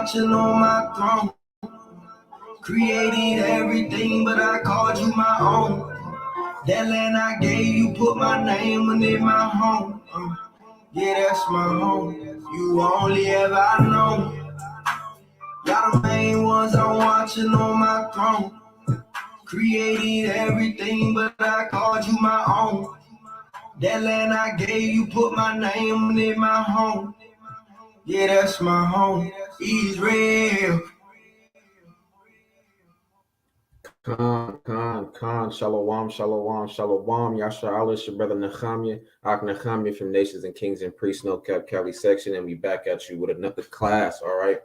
watching on my throne. Created everything, but I called you my own. That land I gave you, put my name on it, my home. Yeah, that's my home. You only ever known. Y'all the main ones I'm watching on my throne. Created everything, but I called you my own. That land I gave you, put my name on it, my home. Yeah, that's my home. Israel. Khan, Shalom, Yasha Allah, your brother Nehemiah, Nehemiah from Nations and Kings and Priests, No Cap Cali section, and we back at you with another class. All right.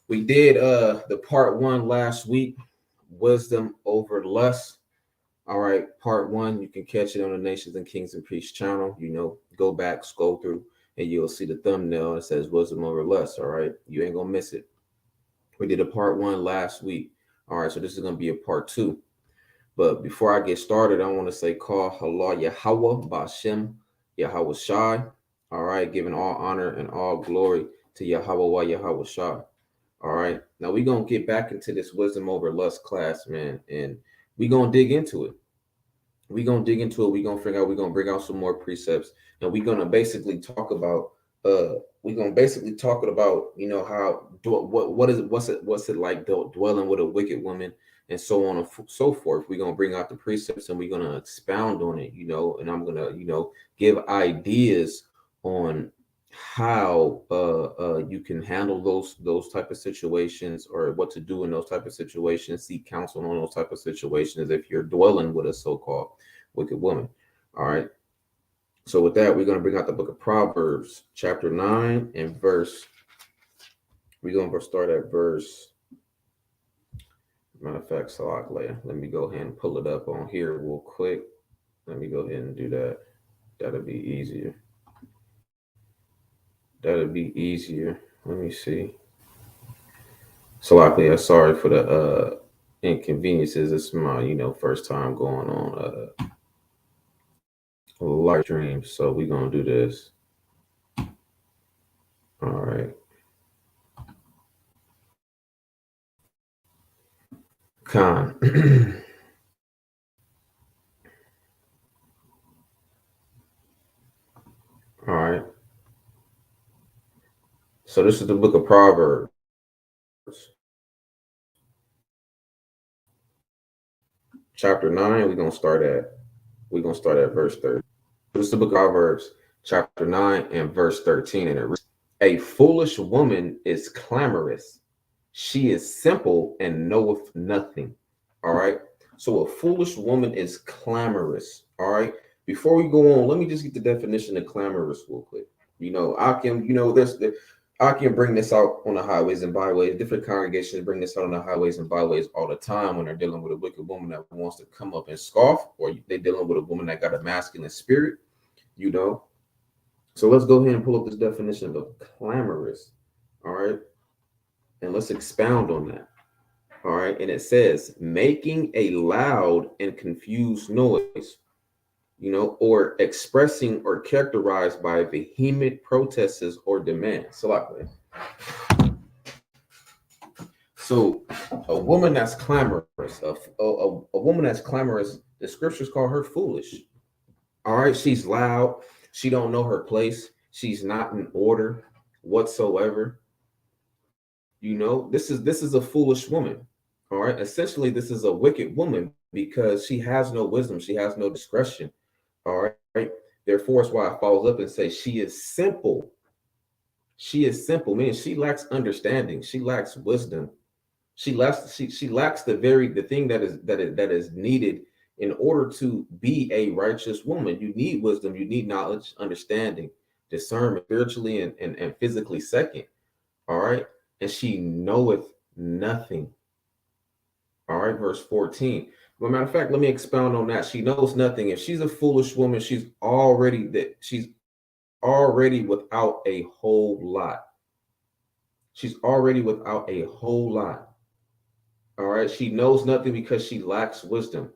We did the part 1 last week, Wisdom Over Lust. All right, part 1, you can catch it on the Nations and Kings and Priests channel. Go back, scroll through, and you'll see the thumbnail. It says Wisdom Over Lust. All right, you ain't gonna miss it. We did a part 1 last week. All right, so this is going to be a part 2. But before I get started, I want to say, call Allah Yahweh Bashem Yahweh Shai. All right, giving all honor and all glory to Yahweh Yahweh Shai. All right, now we're going to get back into this Wisdom Over Lust class, man, and we're going to dig into it. We're going to dig into it. We're going to figure out, we're going to bring out some more precepts, and we're going to basically talk about how what's it like dwelling with a wicked woman, and so on and so forth. We're going to bring out the precepts and we're going to expound on it, and I'm going to give ideas on how you can handle those type of situations, or what to do in those type of situations, seek counsel on those type of situations if you're dwelling with a so-called wicked woman. All right. So with that, we're going to bring out the book of Proverbs, chapter 9 and verse. We're going to start at verse. Matter of fact, Salak Leah. Let me go ahead and pull it up on here real quick. Let me go ahead and do that. That'll be easier. Let me see. Salak Leah, sorry for the inconveniences. It's my first time going on live stream, so we're gonna do this. All right. Khan. All right. So this is the book of Proverbs. Chapter 9, we're gonna start at verse 30. This is the book of Proverbs, chapter 9 and verse 13, and it reads, "A foolish woman is clamorous. She is simple and knoweth nothing." All right. So a foolish woman is clamorous. All right. Before we go on, let me just get the definition of clamorous real quick. I can bring this out on the highways and byways. Different congregations bring this out on the highways and byways all the time when they're dealing with a wicked woman that wants to come up and scoff, or they're dealing with a woman that got a masculine spirit, So let's go ahead and pull up this definition of clamorous. All right. And let's expound on that. All right. And it says, making a loud and confused noise, or expressing or characterized by vehement protests or demands. So a woman that's clamorous, a woman that's clamorous, the scriptures call her foolish. All right. She's loud. She don't know her place. She's not in order whatsoever. This is a foolish woman. All right. Essentially, this is a wicked woman because she has no wisdom. She has no discretion. All right. Therefore, it's why it follows up and says she is simple. She is simple, meaning she lacks understanding. She lacks wisdom. She lacks the thing that is needed in order to be a righteous woman. You need wisdom. You need knowledge, understanding, discernment, spiritually and physically second. All right. And she knoweth nothing. All right. Verse 14. Well, matter of fact, let me expound on that. She knows nothing. If she's a foolish woman, she's already without a whole lot. She's already without a whole lot. All right. She knows nothing because she lacks wisdom.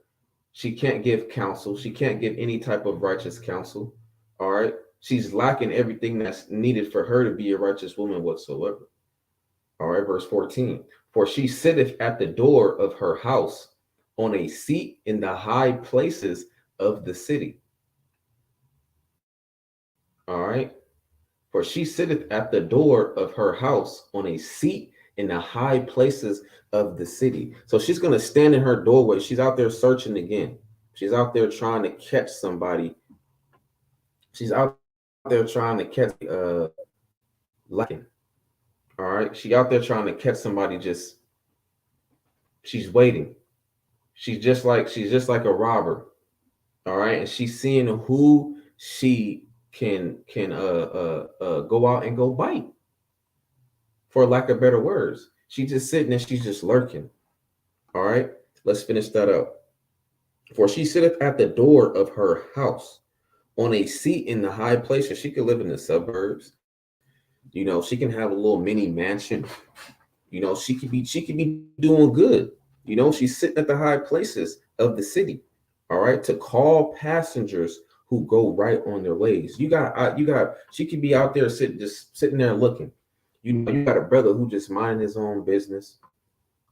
She can't give counsel. She can't give any type of righteous counsel. All right. She's lacking everything that's needed for her to be a righteous woman whatsoever. All right, verse 14. For she sitteth at the door of her house on a seat in the high places of the city. All right. For she sitteth at the door of her house on a seat in the high places of the city. So she's going to stand in her doorway. She's out there searching again. She's out there trying to catch somebody. She's out there trying to catch lacking. All right. She out there trying to catch somebody. Just she's waiting. She's just like a robber. All right. And she's seeing who she can go out and go bite, for lack of better words. She's just sitting and she's just lurking. All right, let's finish that up. For she sitteth at the door of her house on a seat in the high places. She could live in the suburbs. You know, she can have a little mini mansion. You know, she could be doing good. You know, she's sitting at the high places of the city. All right, to call passengers who go right on their ways. She could be out there sitting there looking. You know, you got a brother who just minding his own business.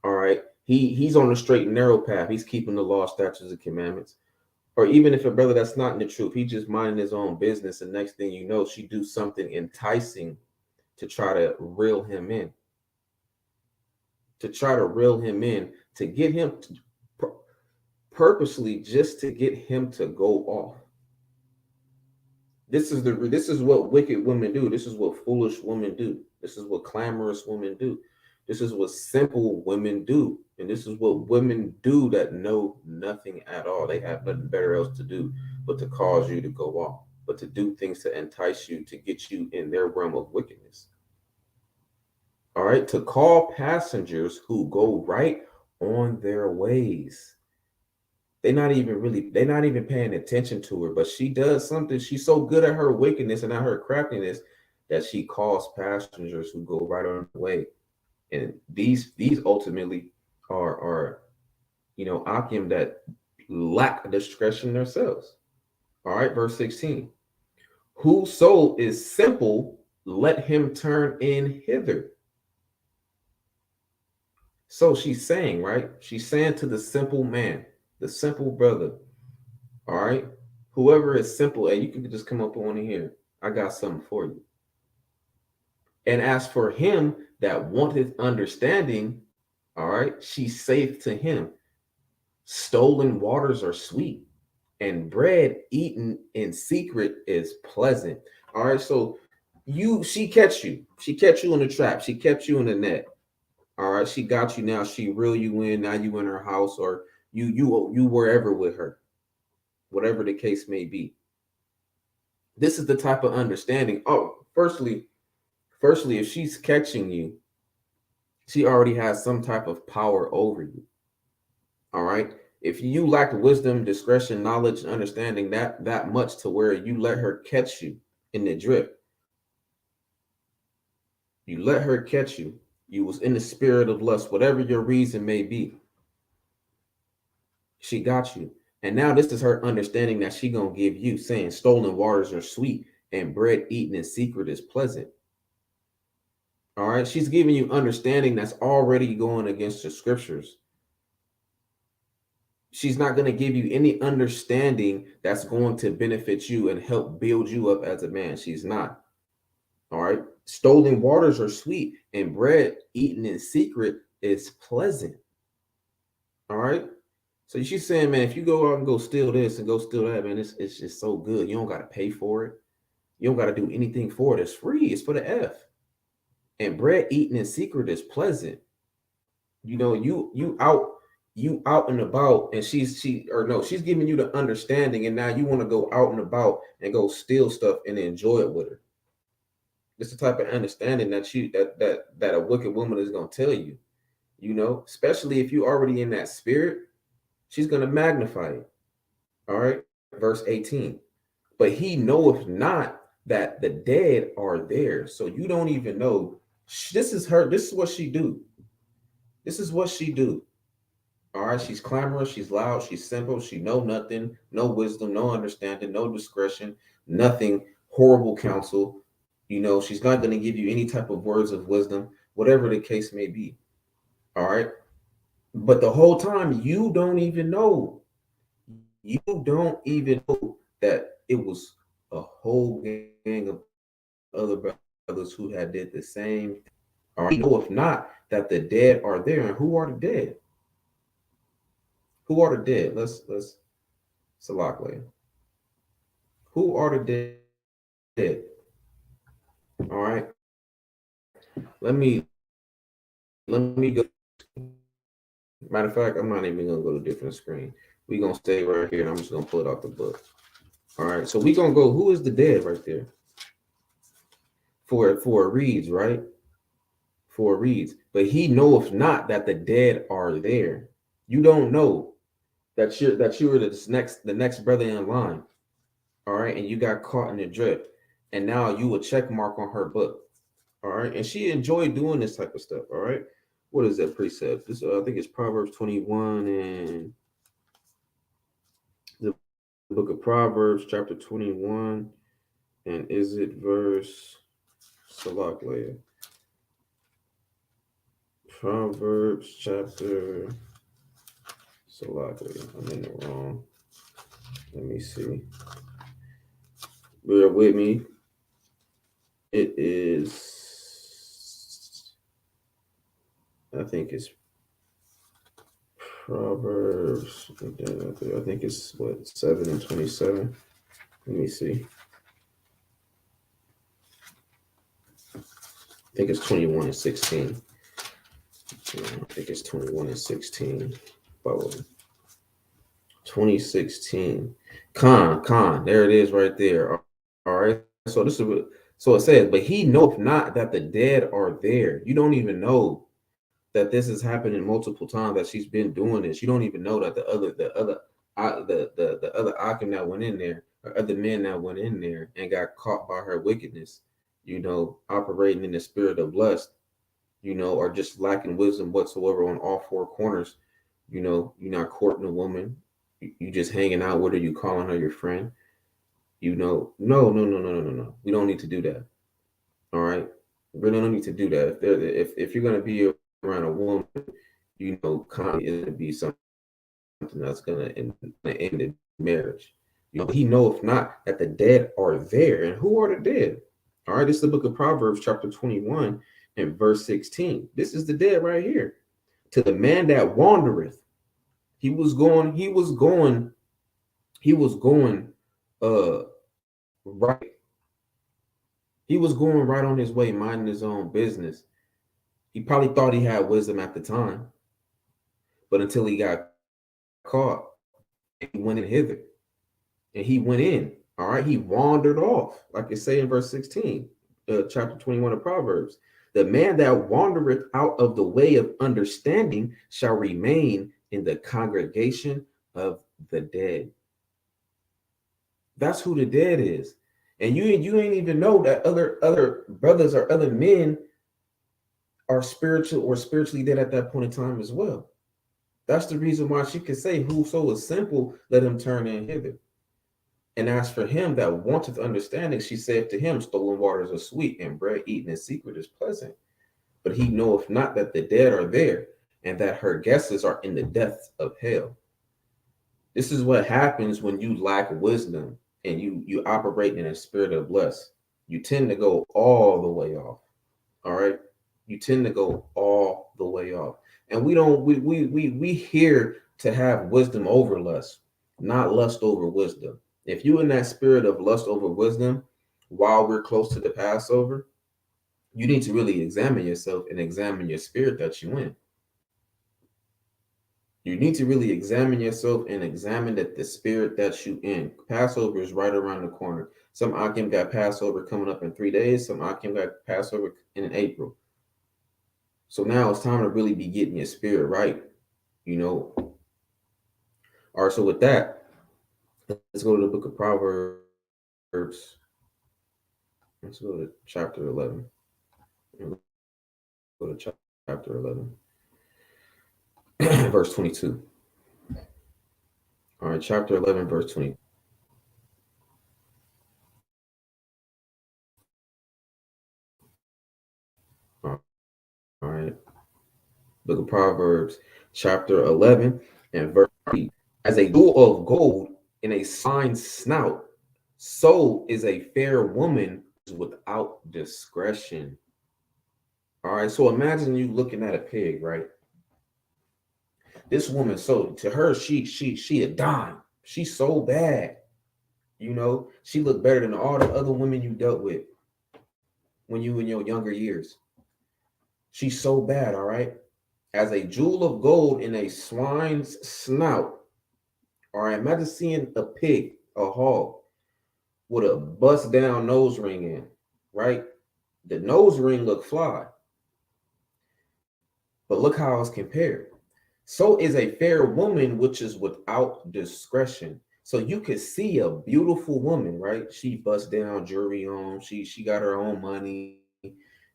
All right. He's on the straight and narrow path. He's keeping the law, statutes, and commandments. Or even if a brother that's not in the truth, he just minding his own business. And next thing you know, she do something enticing to try to reel him in. To get him purposely just to get him to go off. This is what wicked women do. This is what foolish women do. This is what clamorous women do. This is what simple women do. And this is what women do that know nothing at all. They have nothing better else to do but to cause you to go off, but to do things to entice you, to get you in their realm of wickedness. All right, to call passengers who go right on their ways. They're not even paying attention to her, but she does something. She's so good at her wickedness and at her craftiness that she calls passengers who go right on the way. And these ultimately are Akim that lack discretion themselves. All right, verse 16. Whoso is simple, let him turn in hither. So she's saying, right? She's saying to the simple man, the simple brother, all right, whoever is simple, and you can just come up on here. I got something for you. And as for him that wanteth understanding, all right, she saith to him, stolen waters are sweet, and bread eaten in secret is pleasant. All right, so she catch you in the trap, she kept you in the net. All right, she got you now, she reel you in, now you in her house, or you wherever with her, whatever the case may be. This is the type of understanding. Oh, firstly, if she's catching you, she already has some type of power over you. All right. If you lack wisdom, discretion, knowledge, and understanding that much to where you let her catch you in the drift, you let her catch you. You was in the spirit of lust, whatever your reason may be. She got you. And now this is her understanding that she gonna give you, saying stolen waters are sweet and bread eaten in secret is pleasant. All right. She's giving you understanding that's already going against the scriptures. She's not going to give you any understanding that's going to benefit you and help build you up as a man. She's not. All right. Stolen waters are sweet and bread eaten in secret is pleasant. All right. So she's saying, man, if you go out and go steal this and go steal that, man, it's just so good. You don't got to pay for it. You don't got to do anything for it. It's free. It's for the F. And bread eaten in secret is pleasant. You know, you out and about, and she's giving you the understanding, and now you want to go out and about and go steal stuff and enjoy it with her. This is the type of understanding that a wicked woman is going to tell you, you know, especially if you're already in that spirit, she's going to magnify it. All right. Verse 18. But he knoweth not that the dead are there. So you don't even know. This is her. This is what she do. This is what she do. All right. She's clamorous. She's loud. She's simple. She know nothing, no wisdom, no understanding, no discretion, nothing, horrible counsel. You know, she's not going to give you any type of words of wisdom, whatever the case may be. All right. But the whole time, you don't even know. You don't even know that it was a whole gang of other brothers who had did the same. Or you know, if not, that the dead are there. And who are the dead? Who are the dead? Let's Salakle. Who are the dead? All right. Let me go. Matter of fact, I'm not even gonna go to a different screen. We're gonna stay right here and I'm just gonna pull it out the book. All right, so we're gonna go, who is the dead right there? For it reads, right? For it reads, but he knoweth not that the dead are there. You don't know that you were the next brother in line. All right, and you got caught in the drift, and now you a check mark on her book. All right, and she enjoyed doing this type of stuff. All right, what is that precept? This I think it's Proverbs 21 and the book of Proverbs, chapter 21, and is it verse Salak later? Proverbs chapter Salak later. I'm in the wrong. Let me see. Bear with me. It is, I think it's Proverbs. I think it's what, 7 and 27. Let me see. I think it's 21 and 16. I think it's 21 and 16. Follow 2016. Con. There it is right there. All right. So this is what, so it says, but he knoweth not that the dead are there. You don't even know that this has happened in multiple times, that she's been doing this. You don't even know that the other Akim that went in there, or other men that went in there and got caught by her wickedness, operating in the spirit of lust, or just lacking wisdom whatsoever on all four corners. You're not courting a woman. You just hanging out with her. You calling her your friend. No. We don't need to do that. All right. We really don't need to do that. If you're gonna be around a woman, kind is gonna be something that's gonna end the marriage. He knoweth not that the dead are there. And who are the dead? All right, this is the book of Proverbs, chapter 21, and verse 16. This is the dead right here. To the man that wandereth, he was going right. He was going right on his way, minding his own business. He probably thought he had wisdom at the time, but until he got caught, he went in hither. And he went in. All right. He wandered off, like it say in verse 16, chapter 21 of Proverbs. The man that wandereth out of the way of understanding shall remain in the congregation of the dead. That's who the dead is. And you ain't even know that other brothers or other men are spiritual or spiritually dead at that point in time as well. That's the reason why she could say, whoso is simple, let him turn in hither. And as for him that wanteth understanding, she saith to him, stolen waters are sweet, and bread eaten in secret is pleasant. But he knoweth not that the dead are there, and that her guesses are in the depths of hell. This is what happens when you lack wisdom and you operate in a spirit of lust. You tend to go all the way off. All right. You tend to go all the way off. And we here to have wisdom over lust, not lust over wisdom. If you in that spirit of lust over wisdom while we're close to the Passover, you need to really examine yourself and examine your spirit that you in. You need to really examine yourself and examine that the spirit that you in. Passover is right around the corner. Some Akim got Passover coming up in 3 days. Some Akim got Passover in April. So now it's time to really be getting your spirit right. All right, so with that, let's go to the book of Proverbs. Let's go to chapter 11. Go to chapter 11. Verse 22. All right, chapter 11, verse 20. All All right. Book of Proverbs, chapter 11 and verse 3. As a jewel of gold in a swine's snout, so is a fair woman without discretion. All right. So imagine you looking at a pig, right? This woman, so to her, she a dime. She's so bad. You know, she looked better than all the other women you dealt with when you in your younger years. She's so bad, all right? As a jewel of gold in a swine's snout. All right, imagine seeing a pig, a hog, with a bust down nose ring in, right? The nose ring look fly, but look how it's compared. So is a fair woman which is without discretion. So you could see a beautiful woman, right? She bust down jewelry on. She got her own money.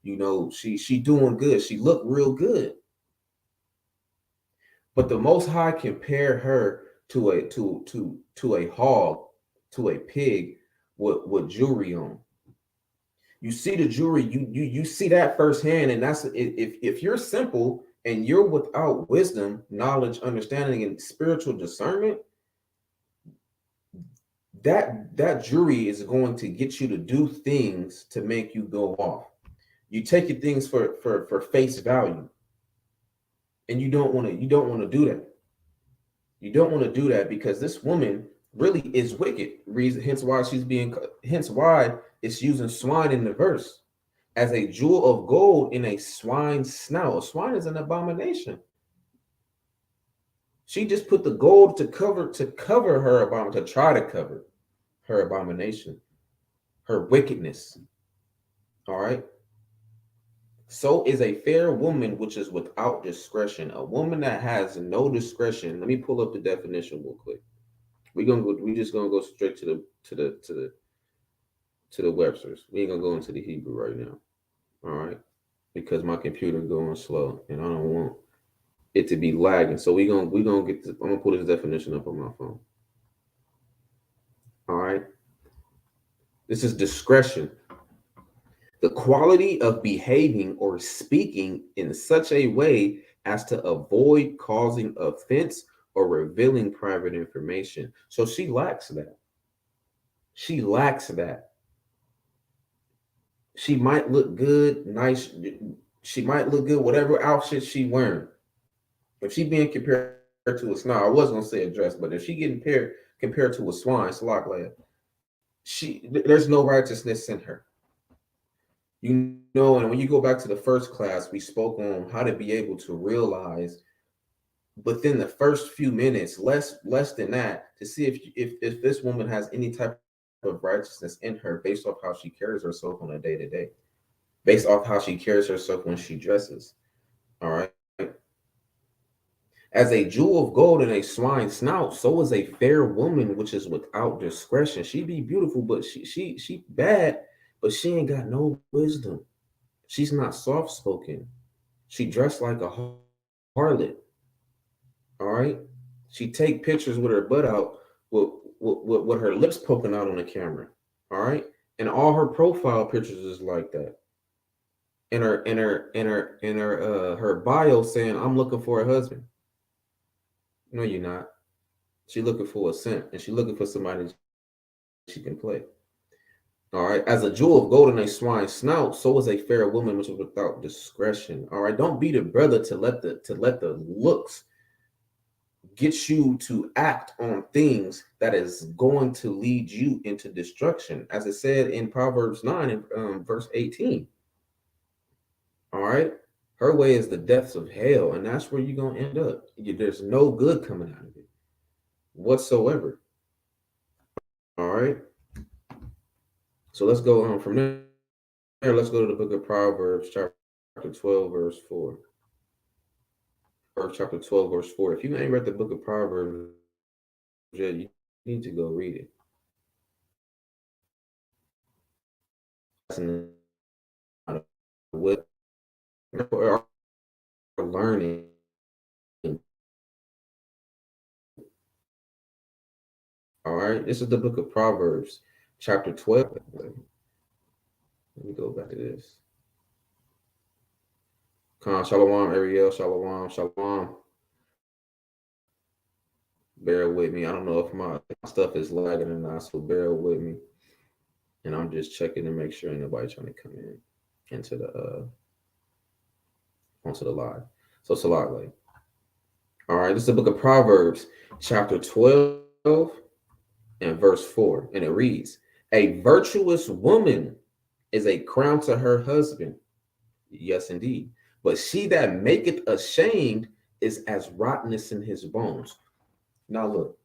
You know, she doing good. She looked real good. But the Most High compared her to a hog, to a pig with jewelry on. You see the jewelry, you see that firsthand, and that's if you're simple and you're without wisdom, knowledge, understanding, and spiritual discernment, that jewelry is going to get you to do things to make you go off. You take your things for face value, and you don't want to do that. You don't want to do that because this woman really is wicked. Reason, hence why it's using swine in the verse as a jewel of gold in a swine's snout. A swine is an abomination. She just put the gold to cover her abomination, to try to cover her abomination, her wickedness. All right. So is a fair woman which is without discretion. A woman that has no discretion. Let me pull up the definition real quick. We're just gonna go straight to the Webster's. We ain't gonna go into the Hebrew right now. All right. Because my computer going slow and I don't want it to be lagging. So we're gonna get this, I'm gonna pull this definition up on my phone. All right. This is discretion. The quality of behaving or speaking in such a way as to avoid causing offense or revealing private information. So she lacks that. She lacks that. She might look good, nice. She might look good, whatever outfit she wearing. If she being compared to a swine, I was gonna say a dress, but if she getting compared to a swine, Salak Leia, there's no righteousness in her. You know, and when you go back to the first class, we spoke on how to be able to realize within the first few minutes, less than that, to see if this woman has any type of righteousness in her based off how she carries herself on a day-to-day, based off how she carries herself when she dresses. All right. As a jewel of gold in a swine's snout, so is a fair woman which is without discretion. She be beautiful, but she bad, but she ain't got no wisdom. She's not soft spoken. She dressed like a harlot. All right. She take pictures with her butt out, with her lips poking out on the camera. All right. And all her profile pictures is like that. In her bio saying, "I'm looking for a husband." No, you're not. She's looking for a simp, and she's looking for somebody she can play. All right. As a jewel of gold in a swine's snout, so is a fair woman which is without discretion. All right. Don't be the brother to let the looks get you to act on things that is going to lead you into destruction, as it said in Proverbs 9 and verse 18. All right. Her way is the depths of hell, and that's where you're going to end up. There's no good coming out of it whatsoever. All right. So let's go on from there. Let's go to the book of Proverbs, chapter 12, verse 4. Proverbs chapter 12, verse 4. If you ain't read the book of Proverbs yet, you need to go read it. What learning. All right. This is the book of Proverbs, chapter 12. Let me go back to this. Khan, Shalom, Ariel, Shalom, Shalom. Bear with me. I don't know if my stuff is lagging or not, so bear with me. And I'm just checking to make sure ain't nobody trying to come in into the onto the live. So Salat. All right, this is the book of Proverbs, chapter 12 and verse 4. And it reads, a virtuous woman is a crown to her husband. Yes, indeed. But she that maketh ashamed is as rottenness in his bones. Now look,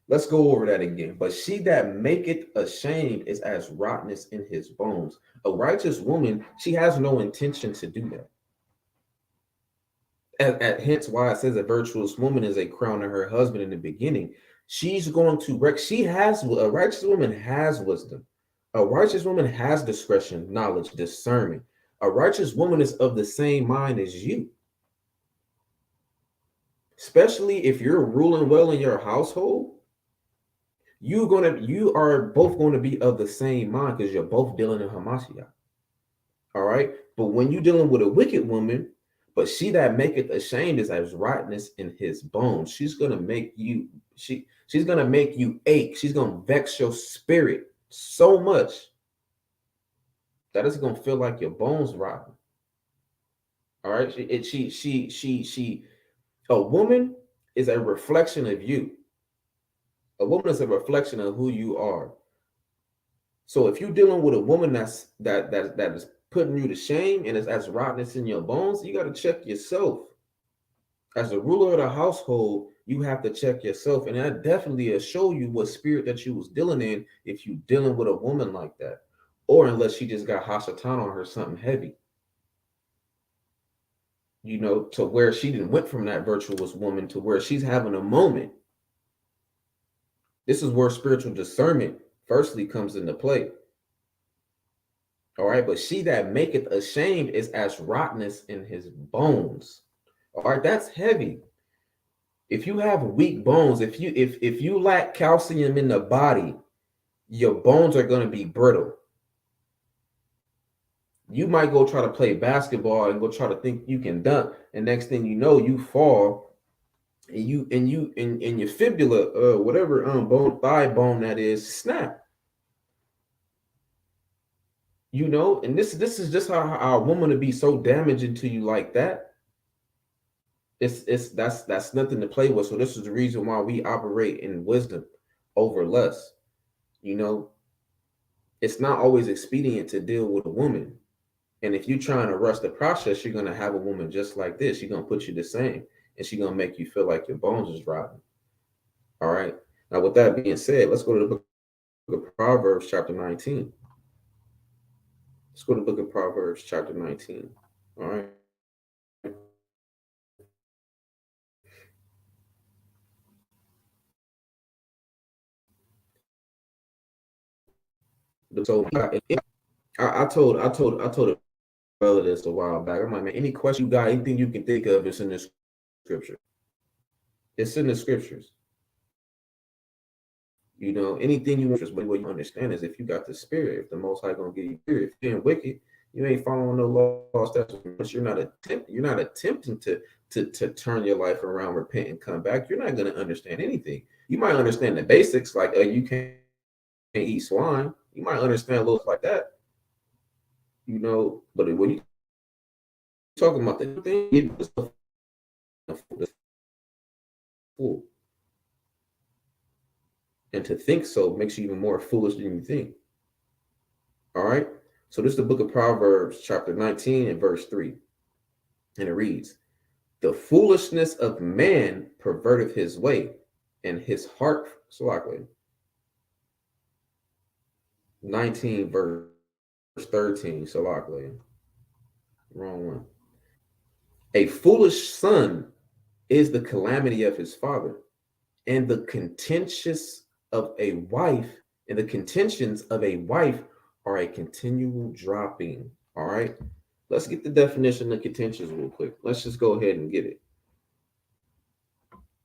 let's go over that again. But she that maketh ashamed is as rottenness in his bones. A righteous woman, she has no intention to do that. Hence why it says a virtuous woman is a crown to her husband in the beginning. She's going to she has a righteous woman has wisdom. A righteous woman has discretion, knowledge, discernment. A righteous woman is of the same mind as you. Especially if you're ruling well in your household, you are both going to be of the same mind because you're both dealing in Hamashiach. All right. But when you're dealing with a wicked woman, but she that maketh ashamed is as rottenness in his bones. She's gonna make you, she's gonna make you ache. She's gonna vex your spirit so much that it's gonna feel like your bones rotten. All right. A woman is a reflection of you. A woman is a reflection of who you are. So if you're dealing with a woman that is putting you to shame and is as rottenness in your bones, you got to check yourself. As the ruler of the household, you have to check yourself, and that definitely will show you what spirit that you was dealing in if you dealing with a woman like that, or unless she just got Hashatan on her, something heavy. You know, to where she didn't went from that virtuous woman to where she's having a moment. This is where spiritual discernment firstly comes into play. All right, but she that maketh ashamed is as rottenness in his bones. All right, that's heavy. If you have weak bones, if you lack calcium in the body, your bones are going to be brittle. You might go try to play basketball and go try to think you can dunk, and next thing you know, you fall, and your fibula, whatever bone, thigh bone that is, snap. You know, and this is just how our woman to be so damaging to you like that. That's nothing to play with. So this is the reason why we operate in wisdom over lust. You know, it's not always expedient to deal with a woman. And if you're trying to rush the process, you're gonna have a woman just like this. She's gonna put you the same, and she's gonna make you feel like your bones is rotten. All right. Now, with that being said, let's go to the book of Proverbs, chapter 19. Let's go to the book of Proverbs, chapter 19. All right. So I told a brother this a while back. I'm like, man, any question you got, anything you can think of, is in this scripture. It's in the scriptures. You know, anything you interest, but what you understand is if you got the spirit, if the Most High gonna give you spirit, if you're being wicked, you ain't following no laws. You're not attempting to turn your life around, repent, and come back. You're not gonna understand anything. You might understand the basics, like you can't eat swine. You might understand a little like that. You know, but when you talking about the thing, fool. And to think so makes you even more foolish than you think. All right. So this is the book of Proverbs, chapter 19 and verse 3. And it reads, the foolishness of man perverteth his way, and his heart, Salakli. 19 verse 13, Salakli. Wrong one. A foolish son is the calamity of his father, and the contentions of a wife are a continual dropping. All right. Let's get the definition of contentions real quick. Let's just go ahead and get it.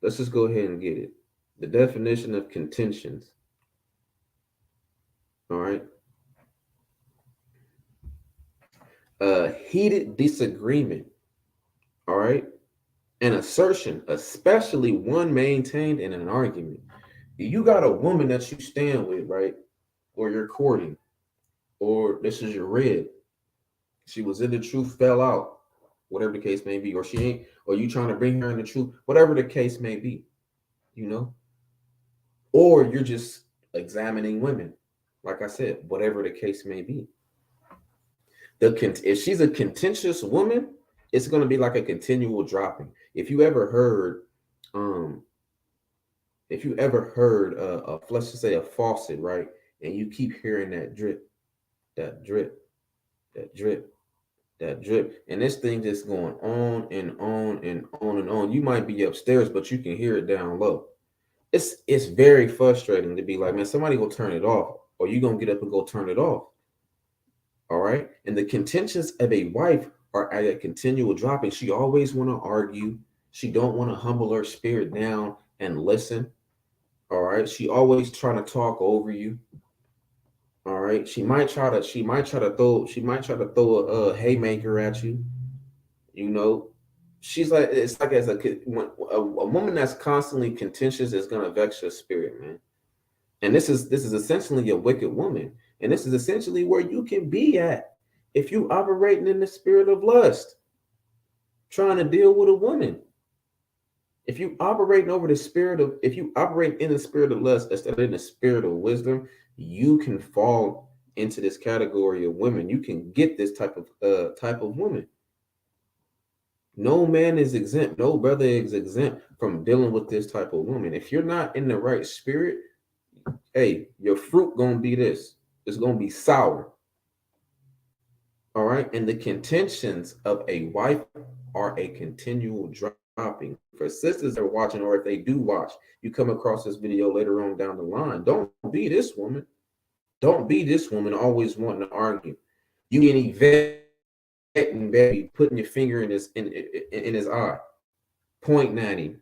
The definition of contentions. All right. A heated disagreement, all right, an assertion, especially one maintained in an argument. You got a woman that you stand with, right? Or you're courting, or this is your red. She was in the truth, fell out, whatever the case may be, or she ain't, or you trying to bring her in the truth, whatever the case may be, you know, or you're just examining women, like I said, whatever the case may be. If she's a contentious woman, it's going to be like a continual dropping. Um, if you ever heard let's just say a faucet, right, and you keep hearing that drip, that drip, that drip, that drip, and this thing just going on and on and on and on. You might be upstairs, but you can hear it down low. It's very frustrating to be like, man, somebody go turn it off, or you gonna get up and go turn it off. All right. And the contentions of a wife are at a continual dropping. She always want to argue. She don't want to humble her spirit down and listen. All right. She trying to talk over you. All right. She might try to throw a haymaker at you. You know, she's like, it's like a woman that's constantly contentious is gonna vex your spirit, man. And this is essentially a wicked woman. And this is essentially where you can be at if you operating in the spirit of lust, trying to deal with a woman. If you if you operate in the spirit of lust instead of in the spirit of wisdom, you can fall into this category of women. You can get this type of woman. No man is exempt. No brother is exempt from dealing with this type of woman. If you're not in the right spirit, hey, your fruit gonna be this. It's gonna be sour. All right. And the contentions of a wife are a continual dropping. For sisters that are watching, or if they do watch, you come across this video later on down the line. Don't be this woman. Don't be this woman always wanting to argue. You getting vetting, baby, putting your finger in his eye, pointing at him,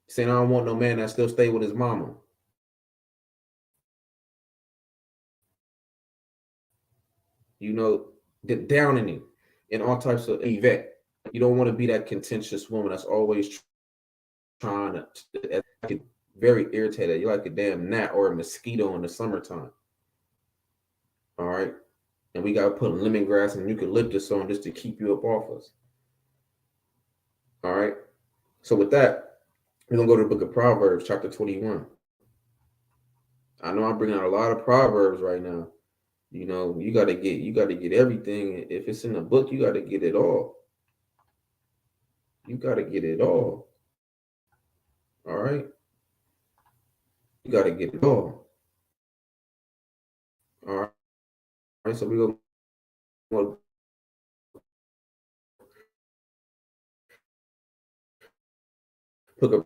saying, I don't want no man that still stay with his mama. You know, downing him in all types of event. You don't want to be that contentious woman that's always trying to very irritated. You're like a damn gnat or a mosquito in the summertime. All right. And we gotta put lemongrass and eucalyptus on just to keep you up off us. All right. So with that, we're gonna go to the book of Proverbs, chapter 21. I know I'm bringing out a lot of proverbs right now. You know, you gotta get everything. If it's in the book, you gotta get it all. You gotta get it all. All right. You gotta get it all. All right. All right. So we're gonna book of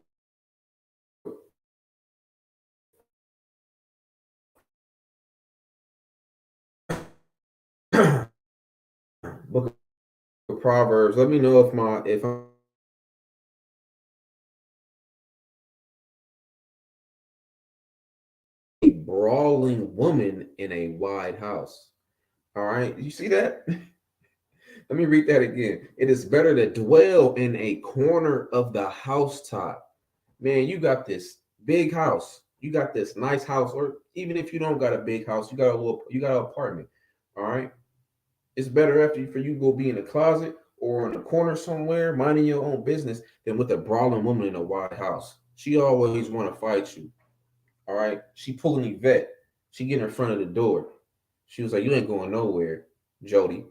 book of Proverbs. Let me know if I'm a brawling woman in a wide house. All right. You see that? Let me read that again. It is better to dwell in a corner of the housetop. Man, you got this big house. You got this nice house, or even if you don't got a big house, you got an apartment. All right. It's better for you to go be in a closet or in a corner somewhere, minding your own business, than with a brawling woman in a wide house. She always want to fight you. All right. She pulling Yvette. She getting in front of the door. She was like, you ain't going nowhere, Jody.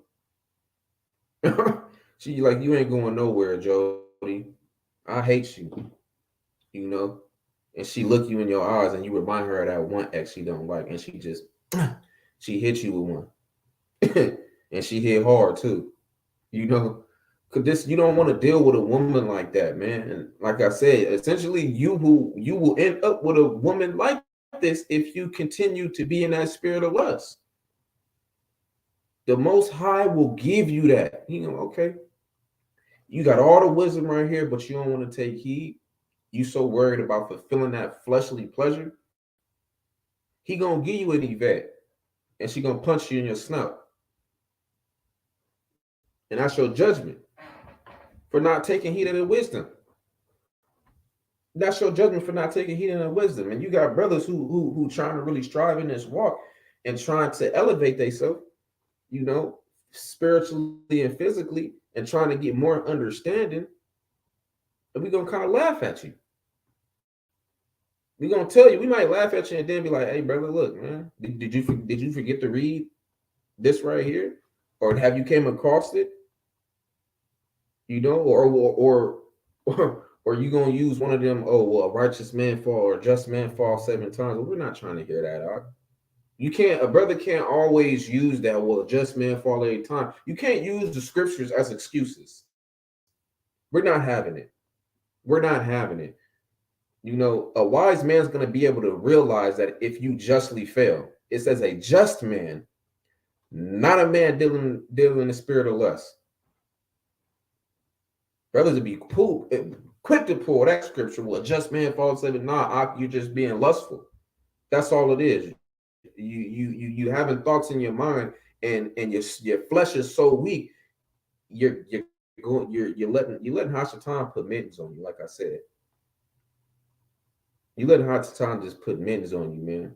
She like, you ain't going nowhere, Jody. I hate you. You know? And she look you in your eyes and you remind her of that one ex she don't like. And she just she hit you with one. And she hit hard too. You know? Cause this you don't want to deal with a woman like that, man. And like I said, essentially you will end up with a woman like this if you continue to be in that spirit of lust. The Most High will give you that. You know, okay, you got all the wisdom right here, but you don't want to take heed. You so worried about fulfilling that fleshly pleasure. he gonna give you an Yvette, and she gonna punch you in your snout. And that's your judgment for not taking heed of the wisdom. That's your judgment for not taking heed of the wisdom. And you got brothers who trying to really strive in this walk and trying to elevate themselves, you know, spiritually and physically, and trying to get more understanding. And we're gonna kind of laugh at you. We're gonna tell you, we might laugh at you and then be like, hey brother, look, man, did you forget to read this right here? Or have you came across it? You know, or you gonna use one of them, oh well, a righteous man fall or just man fall 7 times. Well, we're not trying to hear that out. A brother can't always use that, well, just man fall 8 times. You can't use the scriptures as excuses. We're not having it. We're not having it. You know, a wise man's going to be able to realize that if you justly fail, it says a just man, not a man dealing in the spirit of lust. Brothers would be quick to pull that scripture. Well, a just man falls 7. Nah, you're just being lustful. That's all it is. You having thoughts in your mind, and your flesh is so weak. You're letting Hashatan put mittens on you. Like I said, you letting Hashatan just put mittens on you, man.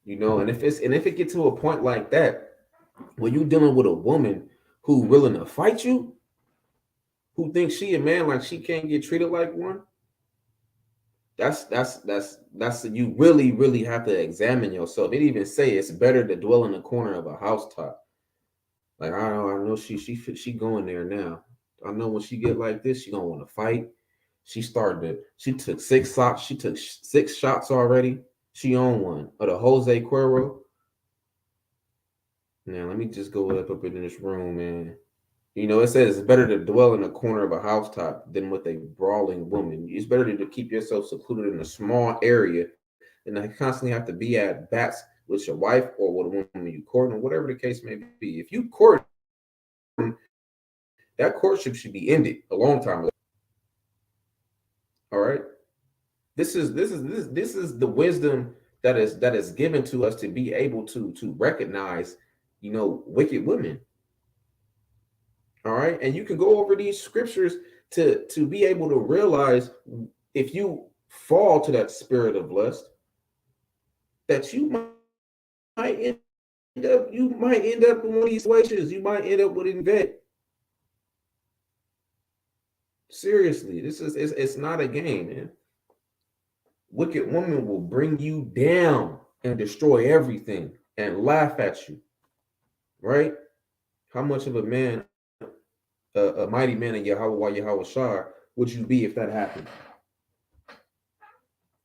You know, and if it gets to a point like that, when you're dealing with a woman who willing to fight you, who thinks she a man, like she can't get treated like one, that's you really have to examine yourself. It even say it's better to dwell in the corner of a housetop. Like, I know she going there now. I know when she get like this, she gonna want to fight. She took 6 shots. She took 6 shots already. She on one of the Jose Cuervo. Now let me just go up in this room, man. You know, it says it's better to dwell in the corner of a housetop than with a brawling woman. It's better to keep yourself secluded in a small area than to constantly have to be at bats with your wife or with a woman you courting, or whatever the case may be. If you court, that courtship should be ended a long time ago. All right. This is the wisdom that is given to us to be able to recognize, you know, wicked women. All right. And you can go over these scriptures to be able to realize if you fall to that spirit of lust, that you might end up in one of these situations. You might end up with an Yvette. Seriously, it's not a game, man. Wicked woman will bring you down and destroy everything and laugh at you. Right? How much of a man, a mighty man in Yahweh Shah would you be if that happened?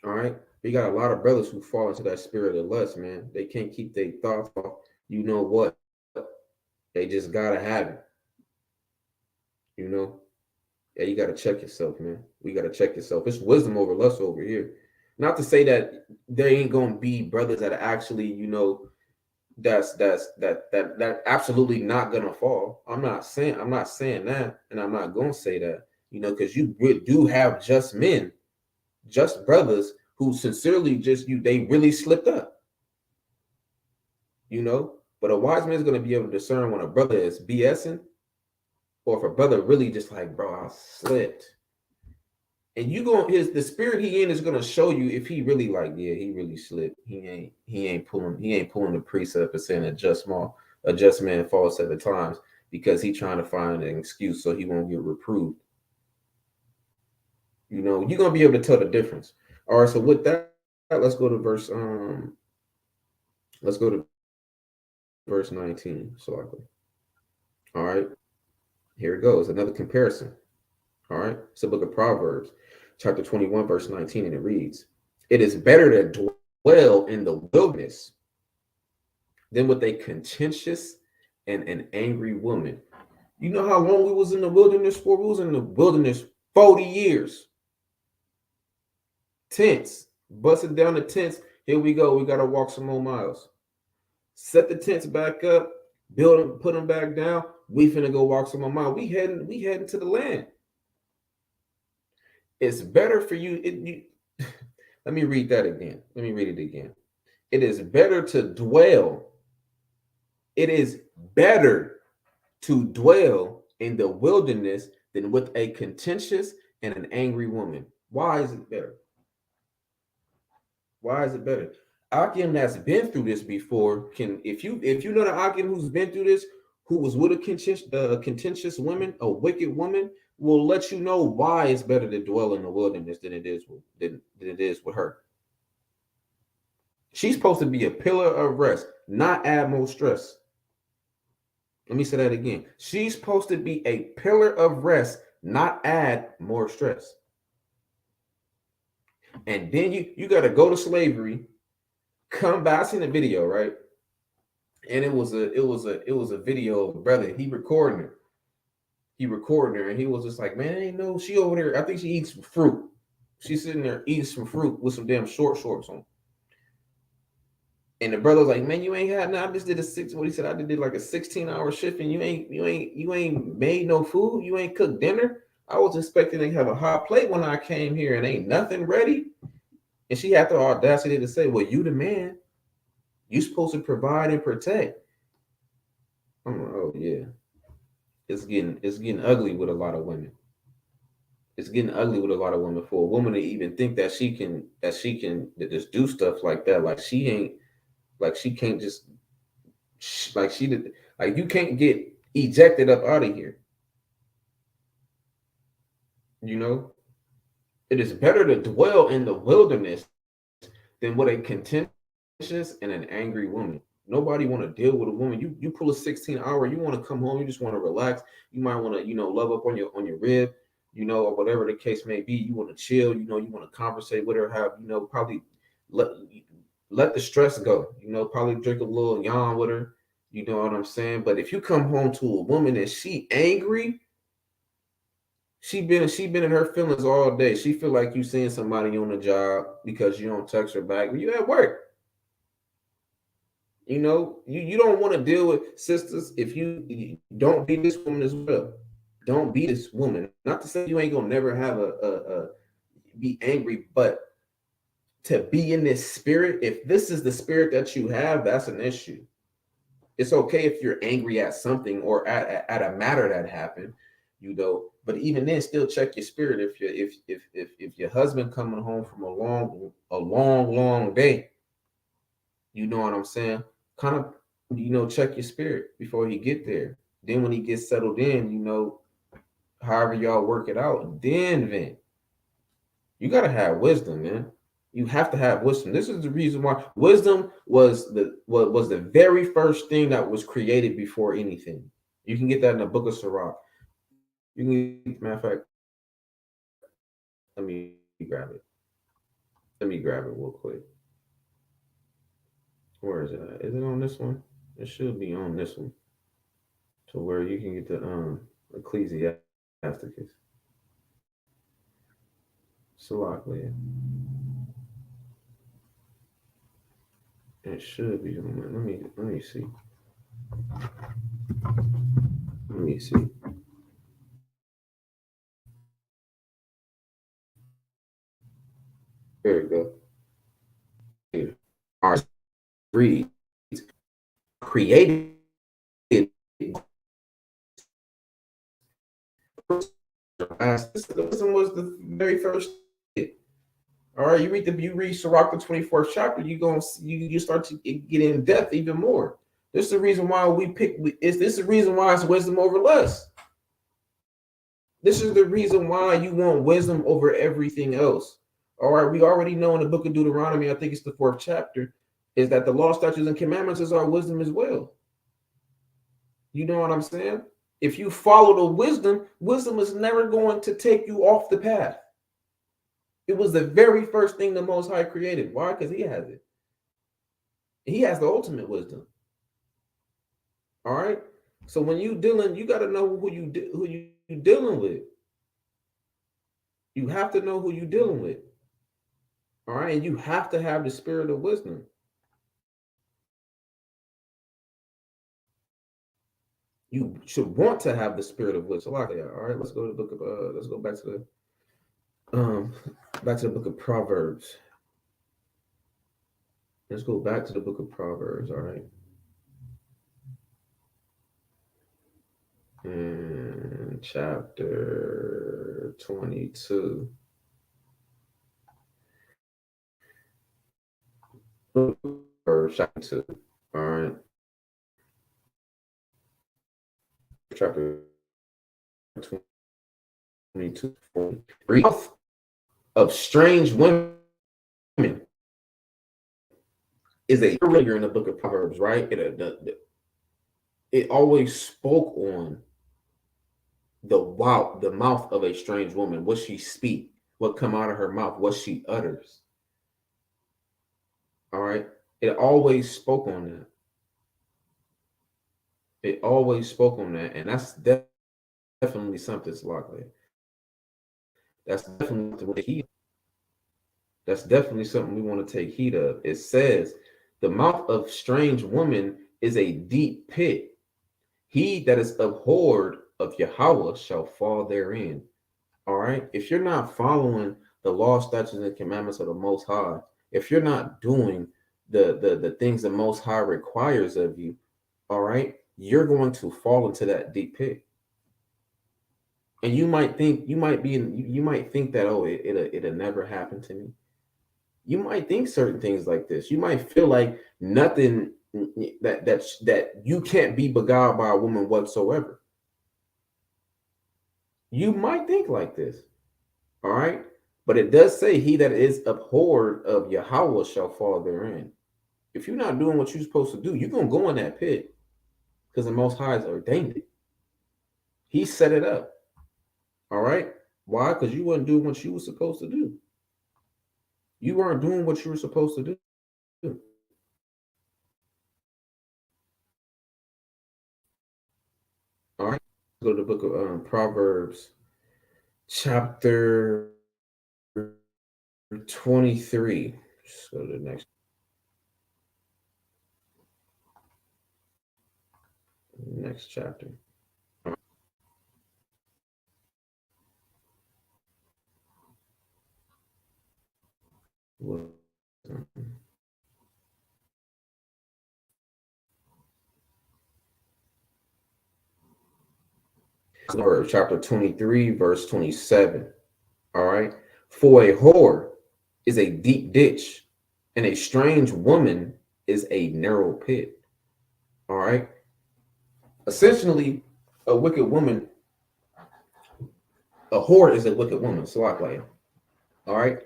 All right. We got a lot of brothers who fall into that spirit of lust, man. They can't keep their thoughts off. You know what? They just gotta have it. You know? Yeah, you gotta check yourself, man. We gotta check yourself. It's wisdom over lust over here. Not to say that there ain't gonna be brothers that are actually, you know, that absolutely not gonna fall. I'm not saying that, and I'm not gonna say that, you know, because you do have just men, just brothers who sincerely they really slipped up, you know. But a wise man is gonna be able to discern when a brother is BSing, or if a brother really just like, bro, I slipped. And the spirit he in is gonna show you if he really like, yeah, he really slipped. He ain't pulling the precept and saying a just man falls 7 times because he trying to find an excuse so he won't get reproved. You know, you're gonna be able to tell the difference. All right, so with that, let's go to verse 19. So all right, here it goes. Another comparison. All right, it's the book of Proverbs, chapter 21, verse 19, and it reads, "It is better to dwell in the wilderness than with a contentious and an angry woman." You know how long we was in the wilderness for? We was in the wilderness 40 years. Tents, busted down the tents. Here we go. We got to walk some more miles. Set the tents back up, build them, put them back down. We finna go walk some more miles. We heading to the land. It's better for you. Let me read that again. Let me read it again. It is better to dwell. It is better to dwell in the wilderness than with a contentious and an angry woman. Why is it better? Why is it better? Akim that's been through this before can, if you know the Akim who's been through this, who was with a contentious woman, a wicked woman, will let you know why it's better to dwell in the wilderness than it is with her. She's supposed to be a pillar of rest, not add more stress. Let me say that again. She's supposed to be a pillar of rest, not add more stress. And then you got to go to slavery, come back. I seen a video, right? And it was a video of a brother. He recording her. And he was just like, man, ain't no, she over there. I think she eats some fruit. She's sitting there eating some fruit with some damn shorts on. And the brother was like, man, you ain't had no. I just did what he said. I did like a 16-hour shift, and you ain't made no food. You ain't cooked dinner. I was expecting to have a hot plate when I came here, and ain't nothing ready. And she had the audacity to say, well, you the man. You supposed to provide and protect. I'm like, oh yeah. It's getting ugly with a lot of women. It's getting ugly with a lot of women. For a woman to even think that she can just do stuff like that, like she can't just like you can't get ejected up out of here. You know, it is better to dwell in the wilderness than with a contentious and an angry woman. Nobody want to deal with a woman. You pull a 16-hour, you want to come home, you just want to relax. You might want to, love up on your rib, or whatever the case may be. You want to chill, you want to conversate with her, have, probably let the stress go, probably drink a little yawn with her, you know what I'm saying? But if you come home to a woman and she angry, she been in her feelings all day. She feel like you seeing somebody on the job because you don't text her back. You at work. You don't want to deal with sisters if you don't be this woman as well. Don't be this woman. Not to say you ain't gonna never have a be angry, but to be in this spirit, if this is the spirit that you have, that's an issue. It's okay if you're angry at something or at a matter that happened, but even then, still check your spirit. If your husband coming home from a long day, you know what I'm saying? Kind of, check your spirit before he get there. Then when he gets settled in, however y'all work it out, then you gotta have wisdom, man. You have to have wisdom. This is the reason why wisdom was the very first thing that was created before anything. You can get that in the book of Sirach. You can, matter of fact, let me grab it. Let me grab it real quick. Where is it at? Is it on this one? It should be on this one. To where you can get the Ecclesiasticus. Sirach, yeah. It should be on that. Let me see. Let me see. There we go. Our reads created wisdom was the very first. All right, you read Sirach the 24th chapter, you start to get in depth even more. This is the reason why this is the reason why it's wisdom over less. This is the reason why you want wisdom over everything else. All right, we already know in the book of Deuteronomy, I think it's the 4th chapter, is that the law, statutes, and commandments is our wisdom as well. You know what I'm saying? If you follow the wisdom is never going to take you off the path. It was the very first thing the Most High created. Why? Because he has it. He has the ultimate wisdom. All right. So when you dealing, you got to know who you dealing with. You have to know who you're dealing with. All right, and you have to have the spirit of wisdom. You should want to have the spirit of wisdom. All right, let's go to the book of let's go back to the book of Proverbs. Let's go back to the book of Proverbs, all right? And chapter 22. Proverbs chapter 2, all right? Chapter 22. Mouth of strange women is a earlier in the book of Proverbs, right? It always spoke on the mouth of a strange woman, what she speak, what come out of her mouth, what she utters. All right. It always spoke on that. It always spoke on that. And that's definitely something to lock there. That's definitely heed. That's definitely something we want to take heed of. It says, the mouth of strange woman is a deep pit. He that is abhorred of Yahweh shall fall therein. All right. If you're not following the law, statutes, and commandments of the Most High, if you're not doing the things the Most High requires of you, all right, you're going to fall into that deep pit. And you might think you might think that, oh, it'll never happen to me. You might think certain things like this. You might feel like nothing that you can't be beguiled by a woman whatsoever. You might think like this. All right. But it does say, he that is abhorred of Yahweh shall fall therein. If you're not doing what you're supposed to do, you're going to go in that pit because the Most High has ordained it. He set it up. All right. Why? Because you weren't doing what you were supposed to do. You weren't doing what you were supposed to do. All right. Go to the book of Proverbs, chapter 23. Let's go to the next chapter. Proverbs chapter 23, verse 27. All right. For a whore is a deep ditch, and a strange woman is a narrow pit. All right. Essentially, a wicked woman, a whore is a wicked woman. So I play. All right.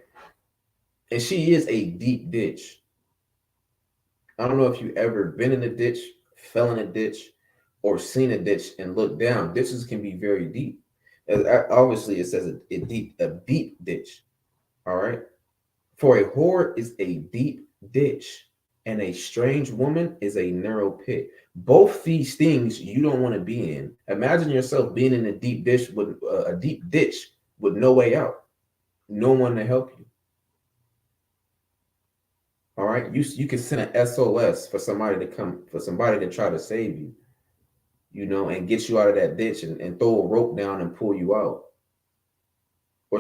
And she is a deep ditch. I don't know if you've ever been in a ditch, fell in a ditch, or seen a ditch and looked down. Ditches can be very deep. Obviously, it says a deep ditch. All right. For a whore is a deep ditch, and a strange woman is a narrow pit. Both these things you don't want to be in. Imagine yourself being in a deep ditch with no way out, no one to help you. All right, you can send an SOS for somebody to come, for somebody to try to save you, and get you out of that ditch and throw a rope down and pull you out. Or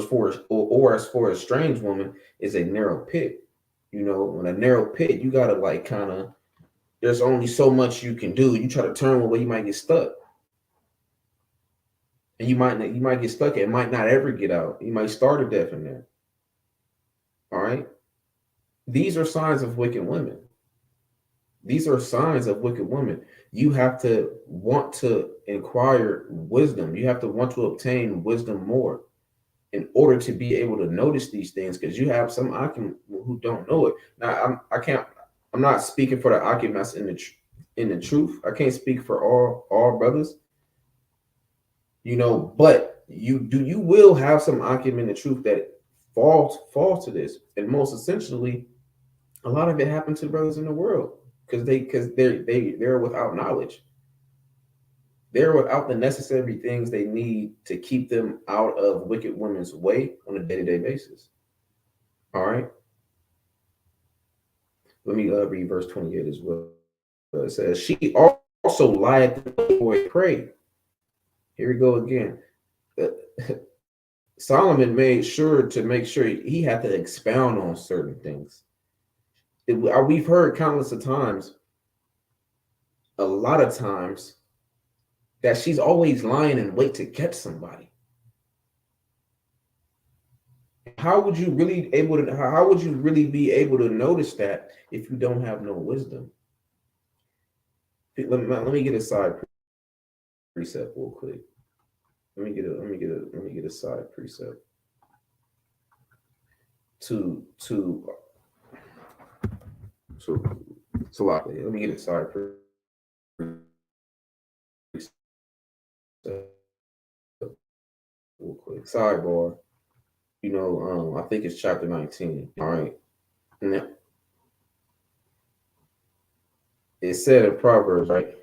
as for a strange woman is a narrow pit. In a narrow pit, you gotta there's only so much you can do. You try to turn away, you might get stuck. And you might get stuck and might not ever get out. You might starve to death in there. All right. These are signs of wicked women. These are signs of wicked women. You have to want to inquire wisdom. You have to want to obtain wisdom more in order to be able to notice these things, because you have some Akim who don't know it. Now, I'm not speaking for the Akim that's in the truth. I can't speak for all brothers, but you will have some Akim in the truth that falls to this, and most essentially, a lot of it happened to brothers in the world because they're without knowledge. They're without the necessary things they need to keep them out of wicked women's way on a day-to-day basis. All right. Let me read verse 28 as well. It says, she also lieth for a prey. Here we go again. Solomon made sure he had to expound on certain things. We've heard countless of times, a lot of times, that she's always lying in wait to catch somebody. How would you really be able to notice that if you don't have no wisdom? Let me get a side precept real quick. Let me get a side precept to Salaki. Let me get a side precept real quick. Sidebar. I think it's chapter 19. All right. And it said in Proverbs, right?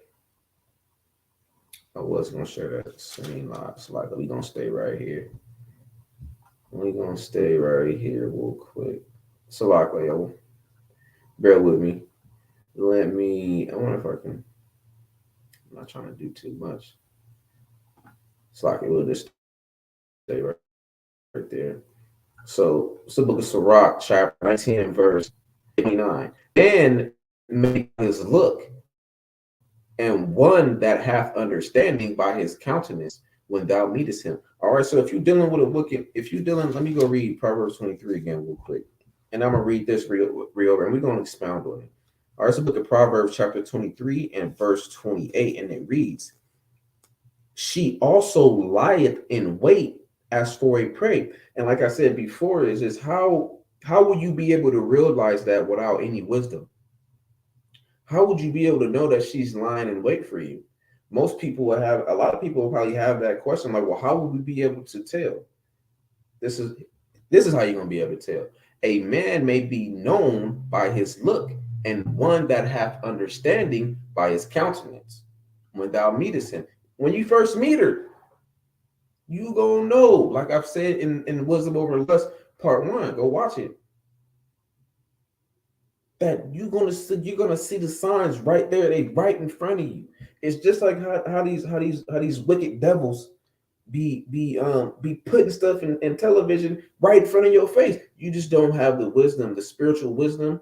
I was gonna share that screen live. So like we're gonna stay right here. We're gonna stay right here real quick. So like yo, bear with me. I wonder if I can. I'm not trying to do too much. So like we'll just stay right there. So it's the book of Sirach, chapter 19 and verse 89. Then make us look, and one that hath understanding by his countenance when thou meetest him. All right, so if you're dealing with a wicked, let me go read Proverbs 23 again real quick. And I'm going to read this real over, and we're going to expound on it. All right, so book of Proverbs chapter 23 and verse 28, and it reads, she also lieth in wait as for a prey. And like I said before, is just how will you be able to realize that without any wisdom? How would you be able to know that she's lying in wait for you? A lot of people will probably have that question, like, well, how would we be able to tell? This is how you're gonna be able to tell. A man may be known by his look, and one that hath understanding by his countenance. When thou meetest him, when you first meet her, you gonna know. Like I've said in Wisdom Over Lust Part 1, go watch it. That you're gonna see the signs right there. They right in front of you. It's just like how these wicked devils be putting stuff in television right in front of your face. You just don't have the wisdom, the spiritual wisdom,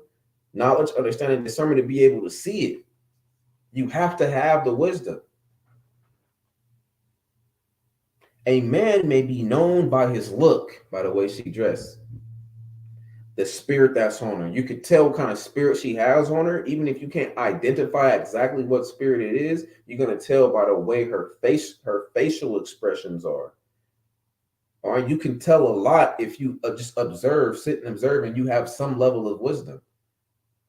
knowledge, understanding, discernment to be able to see it. You have to have the wisdom. A man may be known by his look, by the way she dressed, the spirit that's on her. You could tell what kind of spirit she has on her, even if you can't identify exactly what spirit it is. You're gonna tell by the way her facial expressions are. All right, you can tell a lot if you just sit and observe, and you have some level of wisdom.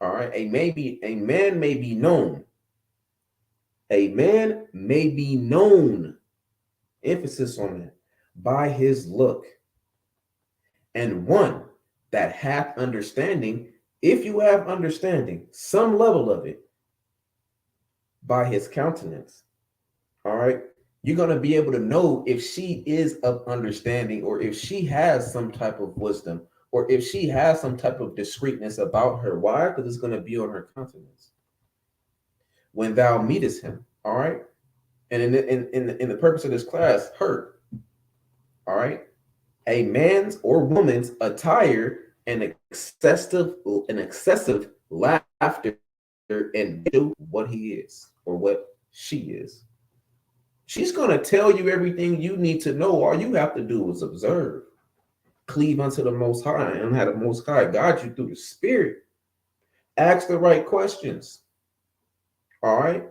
All right, a man may be known. A man may be known. Emphasis on that, by his look, and one that hath understanding, if you have understanding, some level of it, by his countenance. All right, you're going to be able to know if she is of understanding, or if she has some type of wisdom, or if she has some type of discreetness about her. Why? Because it's going to be on her countenance when thou meetest him. All right, and in the purpose of this class, her. All right, a man's or woman's attire and excessive laughter and what he is or what she is. She's going to tell you everything you need to know. All you have to do is observe, cleave unto the Most High, and have the Most High guide you through the Spirit. Ask the right questions. All right.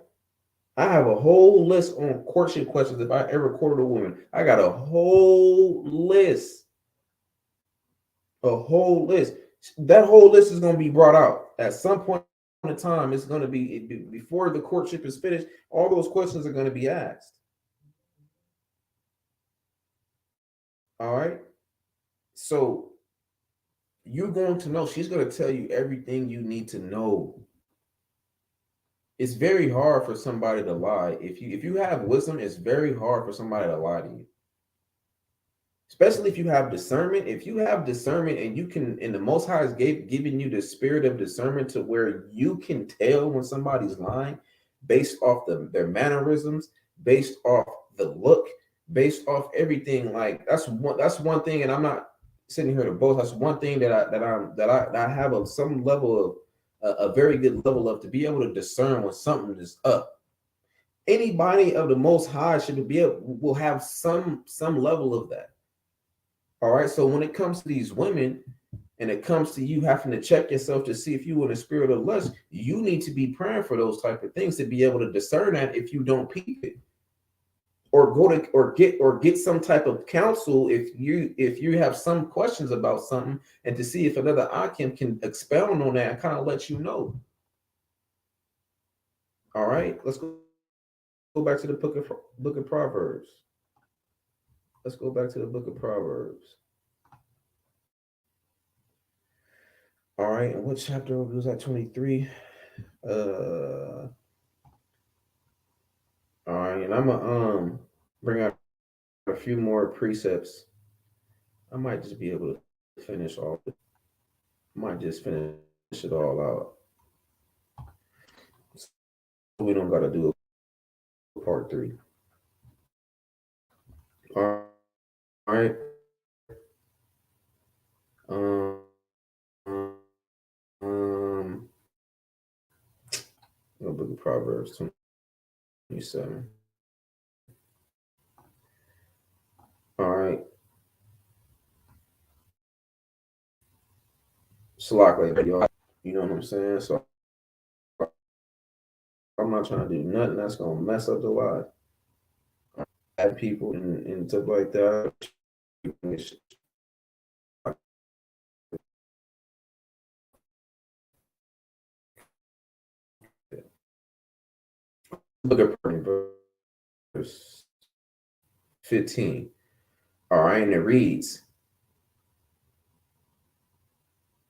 I have a whole list on courtship questions. If I ever courted a woman, I got a whole list. That whole list is going to be brought out at some point in time. It's going to be before the courtship is finished. All those questions are going to be asked. All right. So you're going to know. She's going to tell you everything you need to know. It's very hard for somebody to lie. If you have wisdom, it's very hard for somebody to lie to you. Especially if you have discernment. If you have discernment and you can, and the Most High is giving you the spirit of discernment to where you can tell when somebody's lying based off their mannerisms, based off the look, based off everything. Like that's one thing, and I'm not sitting here to boast. That's one thing that I have some level a very good level of to be able to discern when something is up. Anybody of the Most High should be able, will have some level of that. All right. So when it comes to these women, and it comes to you having to check yourself to see if you in a spirit of lust, you need to be praying for those type of things to be able to discern that if you don't peep it, or go to or get some type of counsel if you have some questions about something, and to see if another Akim can expound on that and kind of let you know. All right, let's go back to the book of Proverbs. Let's go back to the book of Proverbs. All right, and what chapter was that? 23. All right, and I'm gonna bring out a few more precepts. I might just be able to finish all. I might just finish it all out. So we don't gotta do a part 3. All right. The book of Proverbs 27. All right. Salak, you know what I'm saying? So I'm not trying to do nothing that's gonna mess up the life. Add people and stuff like that. Look at verse 15. All right, and it reads,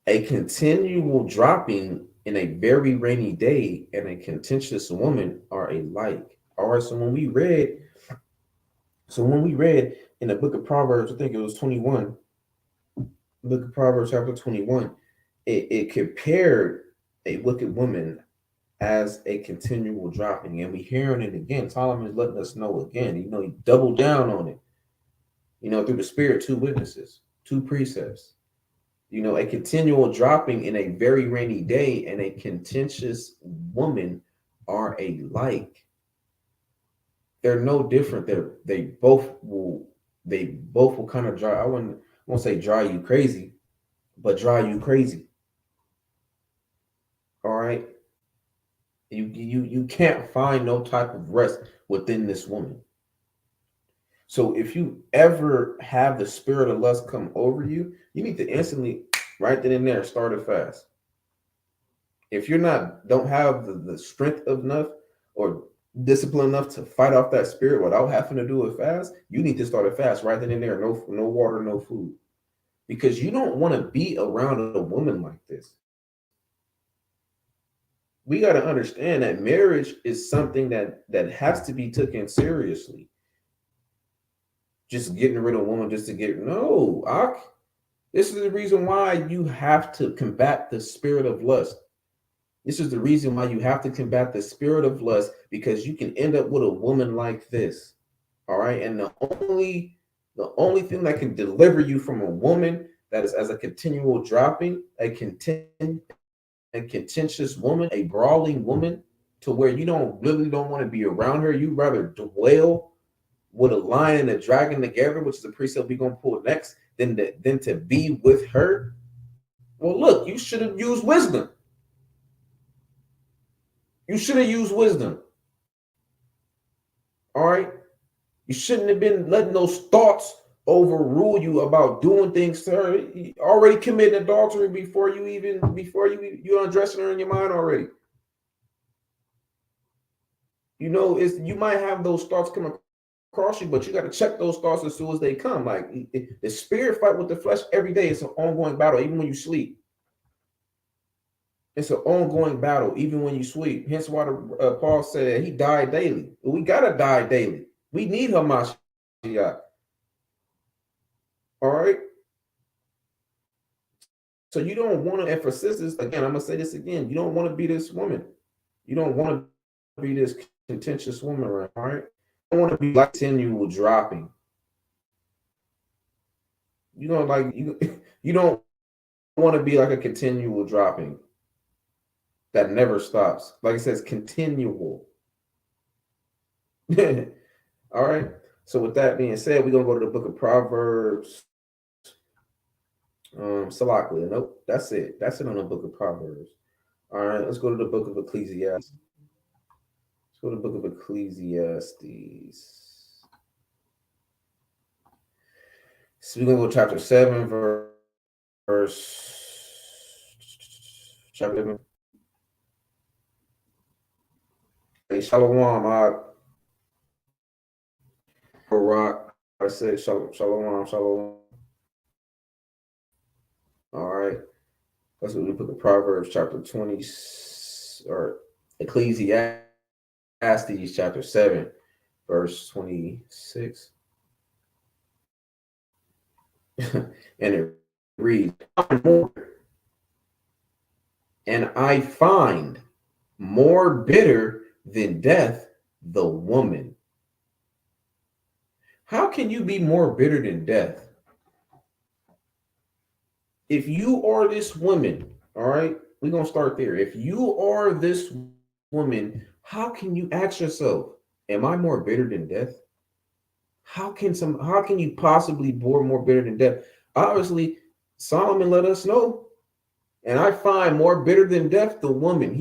a continual dropping in a very rainy day and a contentious woman are alike. All right, so when we read in the book of Proverbs, I think it was 21, book of Proverbs chapter 21, it compared a wicked woman as a continual dropping, and we hearing it again. Solomon is letting us know again. You know, he doubled down on it. You know, through the Spirit, 2 witnesses, 2 precepts. You know, a continual dropping in a very rainy day and a contentious woman are alike. They're no different. They both will kind of dry. I won't say dry you crazy, but dry you crazy. All right. You can't find no type of rest within this woman. So if you ever have the spirit of lust come over you, you need to instantly, right then and there, start a fast. If you're don't have the strength enough or discipline enough to fight off that spirit without having to do a fast, you need to start a fast right then and there. No water, no food, because you don't want to be around a woman like this. We got to understand that marriage is something that has to be taken seriously. Just getting rid of a woman just to this is the reason why you have to combat the spirit of lust. This is the reason why you have to combat the spirit of lust, because you can end up with a woman like this. All right. And the only thing that can deliver you from a woman that is as a continual dropping, a contentious woman, a brawling woman, to where you don't want to be around her. You rather dwell with a lion and a dragon together, which is a precept we're gonna pull next, than to be with her. Well, look, you should have used wisdom. You should have used wisdom. All right. You shouldn't have been letting those thoughts overrule you about doing things to her. You already committed adultery before you undressing her in your mind already. You know, you might have those thoughts come across you, but you got to check those thoughts as soon as they come. Like the spirit fight with the flesh every day. It's an ongoing battle, even when you sleep. It's an ongoing battle, even when you sleep. Hence why Paul said he died daily. We gotta die daily. We need Hamashiach. All right. So you don't want to, and for sisters, again, I'm gonna say this again. You don't want to be this woman. You don't want to be this contentious woman, right? All right. You don't want to be like continual dropping. You don't want to be like a continual dropping. that never stops. Like it says, continual. All right. So with that being said, we're gonna go to the book of Proverbs. Salaklia. Nope, that's it. That's it on the book of Proverbs. All right, let's go to the book of Ecclesiastes. Let's go to the book of Ecclesiastes. So we're gonna go chapter 7, verse chapter 7. Hey, Shalom, Rock. I said shalom, shalom. All right. That's what we put the Proverbs chapter 20 or Ecclesiastes chapter 7, verse 26. And it reads, and I find more bitter than death the woman. How can you be more bitter than death? If you are this woman, all right, we're going to start there. If you are this woman, how can you ask yourself, am I more bitter than death? How can you possibly be more bitter than death? Obviously, Solomon let us know. And I find more bitter than death the woman.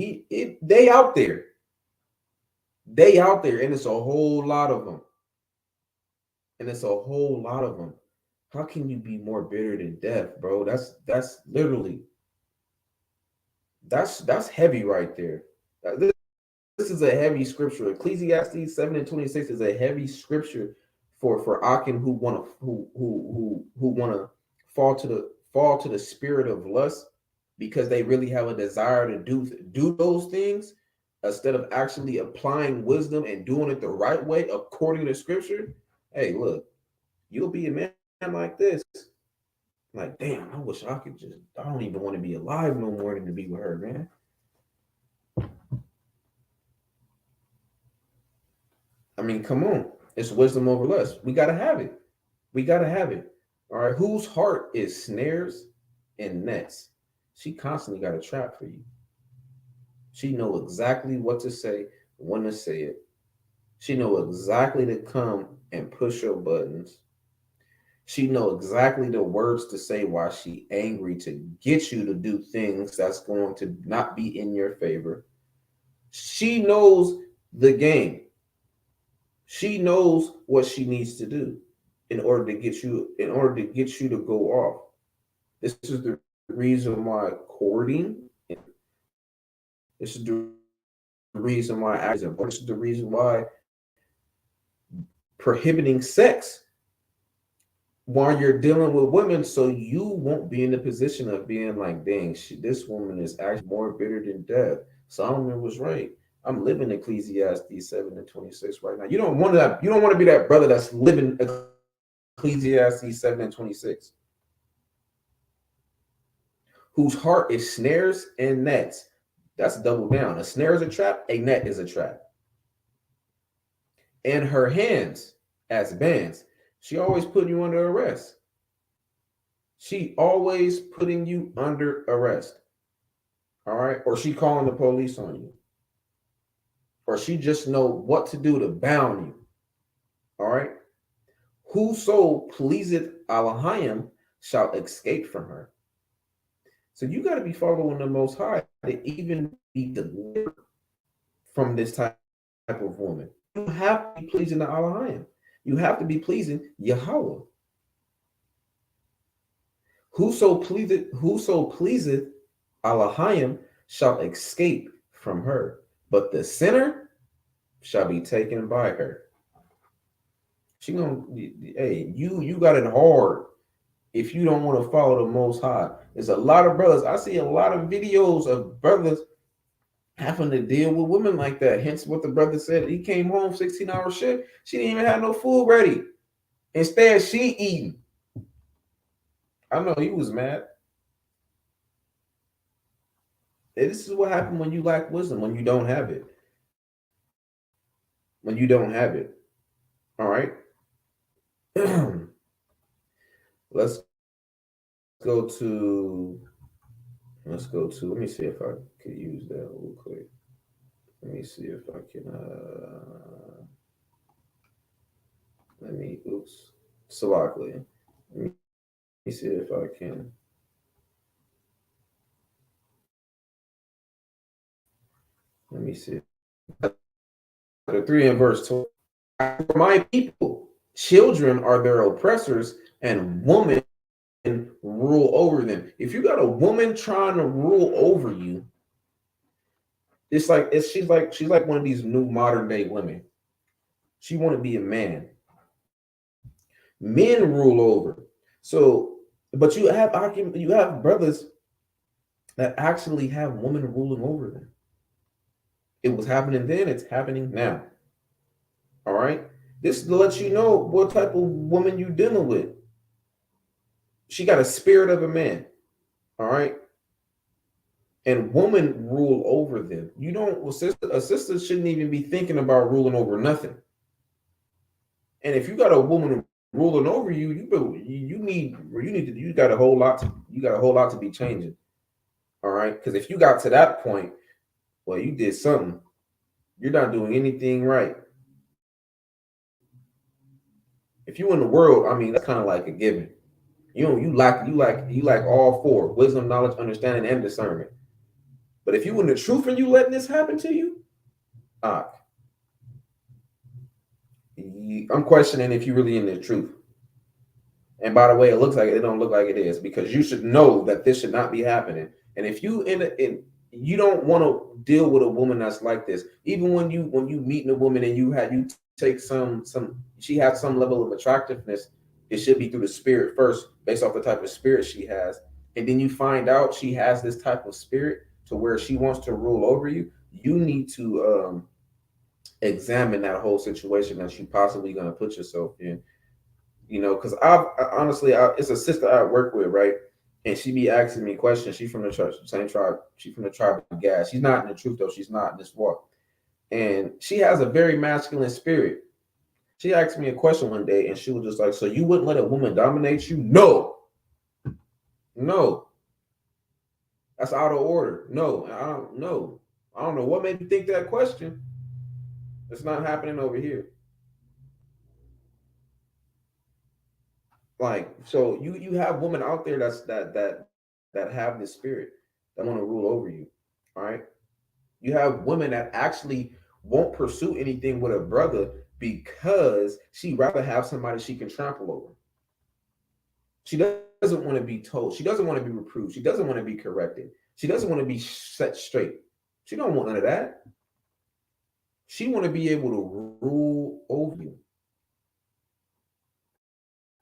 They out there. They out there, and it's a whole lot of them. How can you be more bitter than death, bro? That's literally that's heavy right there. This is a heavy scripture. Ecclesiastes 7:26 is a heavy scripture for Akim who wanna fall to the spirit of lust because they really have a desire to do those things instead of actually applying wisdom and doing it the right way according to scripture. Hey, look, you'll be a man like this. Like, damn, I wish I don't even want to be alive no more than to be with her, man. I mean, come on. It's wisdom over lust. We got to have it. All right. Whose heart is snares and nets? She constantly got a trap for you. She know exactly what to say, when to say it. She know exactly to come and push your buttons. She know exactly the words to say while she angry to get you to do things that's going to not be in your favor. She knows the game. She knows what she needs to do in order to get you to go off. This is the reason why courting. This is the reason why this is the reason why prohibiting sex while you're dealing with women, so you won't be in the position of being like, dang, this woman is actually more bitter than death. Solomon was right. I'm living Ecclesiastes 7:26 right now. You don't want to be that brother that's living Ecclesiastes 7:26. Whose heart is snares and nets. That's double down. A snare is a trap, a net is a trap. And her hands as bands. She always putting you under arrest. She always putting you under arrest. All right. Or she calling the police on you. Or she just know what to do to bound you. All right. Whoso pleaseth Elohim shall escape from her. So you got to be following the Most High to even be delivered from this type of woman. You have to be pleasing the Elohim. You have to be pleasing Yahweh. Whoso pleaseth Elohim shall escape from her, but the sinner shall be taken by her. She gonna, hey, you got it hard if you don't want to follow the Most High. There's a lot of brothers. I see a lot of videos of brothers having to deal with women like that. Hence what the brother said. He came home 16-hour shift. She didn't even have no food ready. Instead, she eating. I know he was mad. And this is what happened when you lack wisdom, when you don't have it. When you don't have it. All right. Let's go to Let's go to, let me see if I could use that real quick. Let me see if I can, oops, Salakli. Let me see if I can. Let me see. Chapter 3 and verse 12. For my people, children are their oppressors, and women rule over them. If you got a woman trying to rule over you, she's like one of these new modern day women. She want to be a man. Men rule over. So, but you have brothers that actually have women ruling over them. It was happening then, it's happening now. All right. This lets you know what type of woman you're dealing with. She got a spirit of a man. All right. And women rule over them. You don't, a sister shouldn't even be thinking about ruling over nothing. And if you got a woman ruling over you, you got a whole lot to be changing. All right. Because if you got to that point, well, you did something. You're not doing anything right. If you in the world, I mean, that's kind of like a given. You like all four: wisdom, knowledge, understanding, and discernment. But if you in the truth and you letting this happen to you, I'm questioning if you really in the truth. And by the way, it don't look like it is, because you should know that this should not be happening. And if you you don't want to deal with a woman that's like this, even when you meet a woman and you take she has some level of attractiveness, it should be through the spirit first, based off the type of spirit she has. And then you find out she has this type of spirit to where she wants to rule over you. You need to examine that whole situation that you possibly going to put yourself in. You know, because honestly, it's a sister I work with, right? And she be asking me questions. She's from the church, same tribe. She's from the tribe of Gad. She's not in the truth, though. She's not in this walk. And she has a very masculine spirit. She asked me a question one day, and she was just like, so you wouldn't let a woman dominate you? No. That's out of order. No, I don't know. I don't know what made you think that question. It's not happening over here. Like, so you have women out there that have this spirit that want to rule over you. All right. You have women that actually won't pursue anything with a brother because she'd rather have somebody she can trample over. She doesn't want to be told. She doesn't want to be reproved. She doesn't want to be corrected. She doesn't want to be set straight. She don't want none of that. She want to be able to rule over you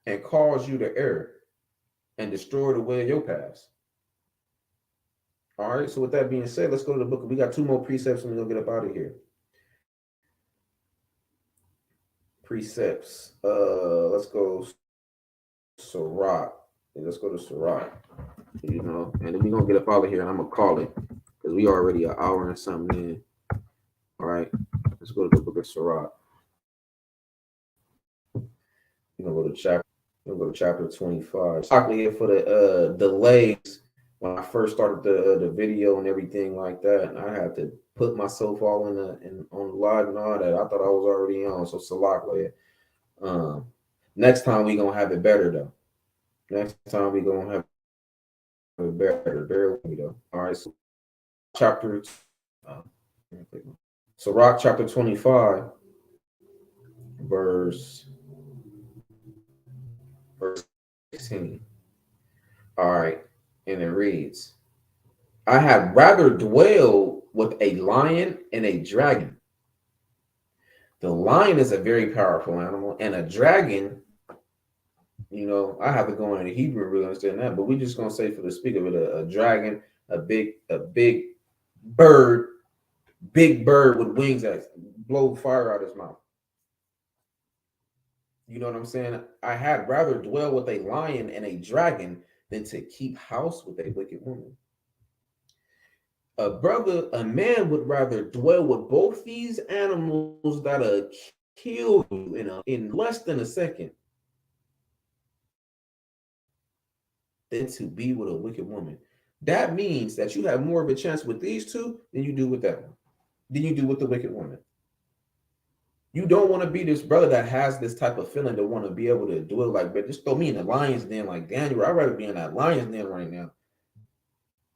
and cause you to err and destroy the way of your past. All right. So with that being said, let's go to the book. We got 2 more precepts and we're gonna get up out of here. Precepts. Let's go Sirach. Let's go to Sirach. You know, and then we're gonna get up out of here and I'm gonna call it because we already an hour and something in. All right. Let's go to the book of Sirach. We're gonna go to chapter 25. Exactly here for the delays. When I first started the video and everything like that, and I had to put myself all on live and all that. I thought I was already on, so Salak. Next time we gonna have it better though. Next time we gonna have it better. Bear with me though. All right, so chapter. Sirach chapter 25, verse 16. All right, and it reads, I had rather dwell with a lion and a dragon. The lion is a very powerful animal, and a dragon, you know, I have to go into Hebrew to really understand that, but we're just gonna say for the speak of it, a dragon, a big bird with wings that blow fire out his mouth. You know what I'm saying? I had rather dwell with a lion and a dragon than to keep house with a wicked woman. A man would rather dwell with both these animals that'll kill you in less than a second than to be with a wicked woman. that means that you have more of a chance with these two than you do with that one, than you do with the wicked woman. You don't want to be this brother that has this type of feeling to want to be able to do it like, but just throw me in the lion's den like Daniel. I'd rather be in that lion's den right now.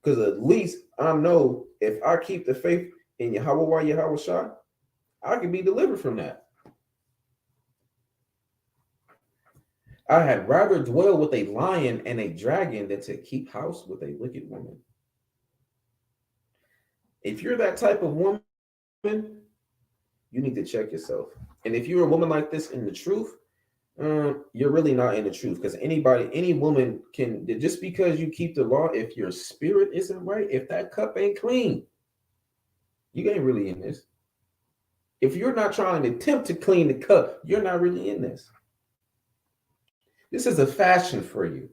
Because at least I know if I keep the faith in Yahweh Shai, I can be delivered from that. I had rather dwell with a lion and a dragon than to keep house with a wicked woman. If you're that type of woman, you need to check yourself. And if you're a woman like this in the truth, you're really not in the truth, because any woman can, just because you keep the law, if your spirit isn't right, if that cup ain't clean, you ain't really in this. If you're not trying to attempt to clean the cup, you're not really in this. This is a fashion for you.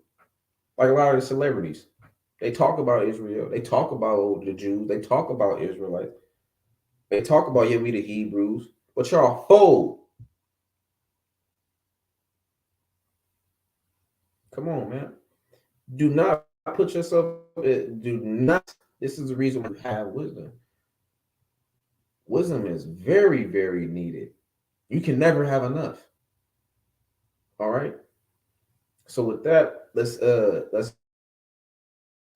Like a lot of the celebrities, they talk about Israel, they talk about the Jews, they talk about Israelites, they talk about, yeah, we the Hebrews, but y'all fold. Come on, man. Do not put yourself, do not, this is the reason we have wisdom. Wisdom is very, very needed. You can never have enough. All right. So with that, let's go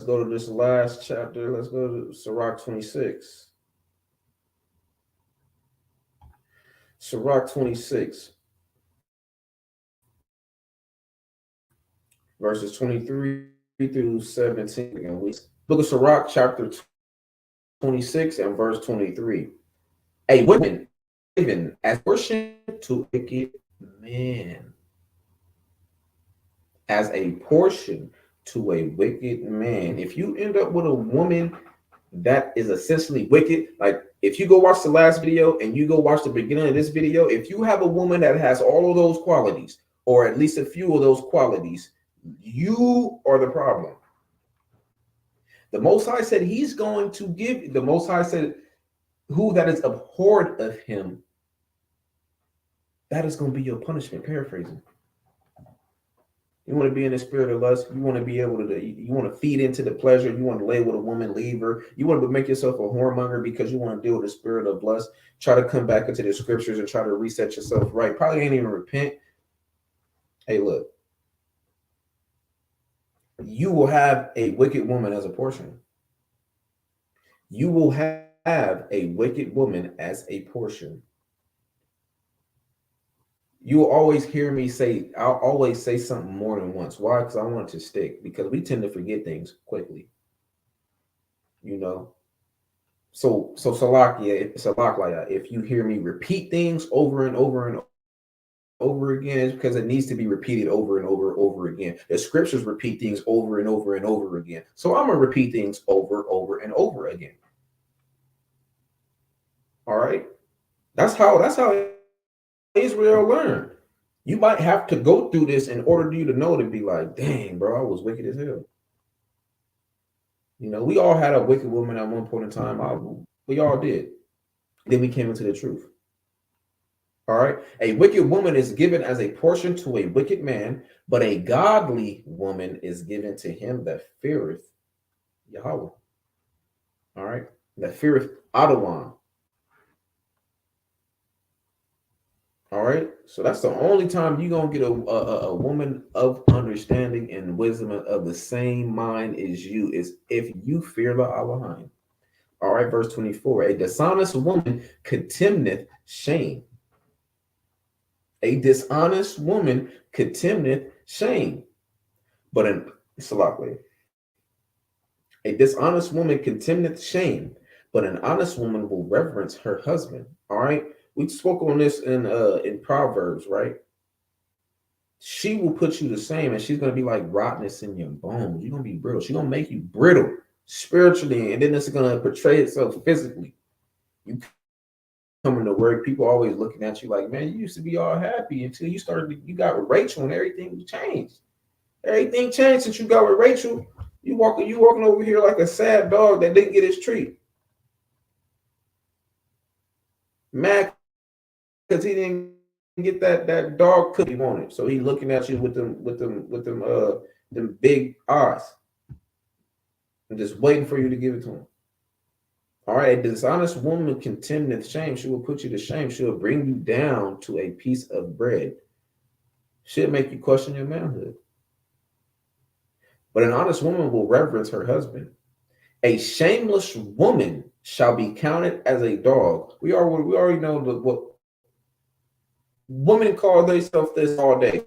to this last chapter. Let's go to Sirach 26. Sirach 26. Verses 23 through 17. Again, look at Sirach chapter 26 and verse 23. A woman given as portion to a wicked man. As a portion to a wicked man. If you end up with a woman that is essentially wicked, like if you go watch the last video and you go watch the beginning of this video, if you have a woman that has all of those qualities, or at least a few of those qualities, you are the problem. The Most High said he's going to give, the Most High said, who that is abhorred of him, that is going to be your punishment. Paraphrasing. You want to be in the spirit of lust. You want to be able to, you want to feed into the pleasure. You want to lay with a woman, leave her. You want to make yourself a whoremonger because you want to deal with the spirit of lust. Try to come back into the scriptures and try to reset yourself right. Probably ain't even repent. Hey, look. You will have a wicked woman as a portion. You will have a wicked woman as a portion. You will always hear me say, I'll always say something more than once. Why? Because I want it to stick. Because we tend to forget things quickly. You know? So Salakia, if you hear me repeat things over and over and over again, it's because it needs to be repeated over and over again. The scriptures repeat things over and over and over again. So I'm going to repeat things over and over again. All right? That's how Israel learned. You might have to go through this in order for you to know, to be like, dang, bro, I was wicked as hell. You know, we all had a wicked woman at one point in time. We all did. Then we came into the truth. All right. A wicked woman is given as a portion to a wicked man, but a godly woman is given to him that feareth Yahweh. All right. That feareth Adawan. All right. So that's the only time you're going to get a woman of understanding and wisdom of the same mind as you, is if you fear the Elohim. All right. Verse 24. A dishonest woman contemneth shame. A dishonest woman contemneth shame. But a dishonest woman contemneth shame, but an honest woman will reverence her husband. All right. We spoke on this in Proverbs, right? She will put you the same, and she's going to be like rottenness in your bones. You're going to be brittle. She's going to make you brittle spiritually, and then it's going to portray itself physically. You coming to work, people always looking at you like, man, you used to be all happy until you got with Rachel, and everything changed. Everything changed since you got with Rachel. You walking over here like a sad dog that didn't get his treat. Mad because he didn't get that dog cookie he wanted. So he looking at you with them big eyes. I'm just waiting for you to give it to him. All right, a dishonest woman contendeth shame. She will put you to shame. She will bring you down to a piece of bread. She'll make you question your manhood. But an honest woman will reverence her husband. A shameless woman shall be counted as a dog. We already know what women call themselves this all day,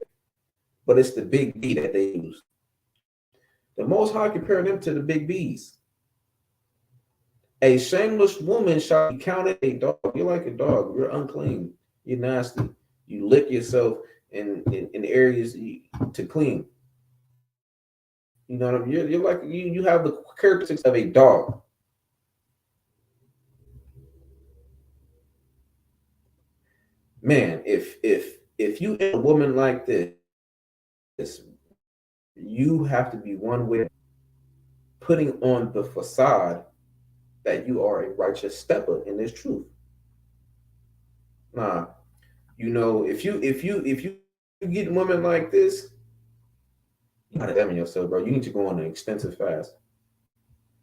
but it's the big B that they use. The Most High compared them to the big B's. A shameless woman shall be counted a dog. You're like a dog. You're unclean. You're nasty. You lick yourself in areas to clean. You know what I mean? You're like you have the characteristics of a dog. Man, if you a woman like this, you have to be one way putting on the facade that you are a righteous stepper in this truth. Nah, you know, if you get women like this, you gotta examine yourself, bro. You need to go on an extensive fast.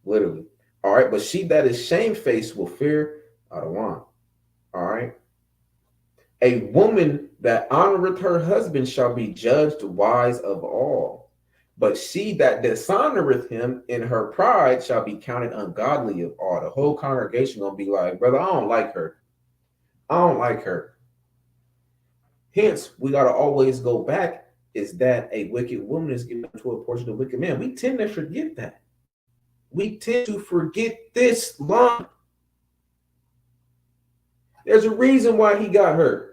Literally. All right, but she that is shamefaced will fear Adawan. All right. A woman that honoreth her husband shall be judged wise of all. But she that dishonoreth him in her pride shall be counted ungodly of all. The whole congregation gonna be like, brother, I don't like her. I don't like her. Hence, we gotta always go back. Is that a wicked woman is given to a portion of wicked man? We tend to forget that. We tend to forget this line. There's a reason why he got hurt.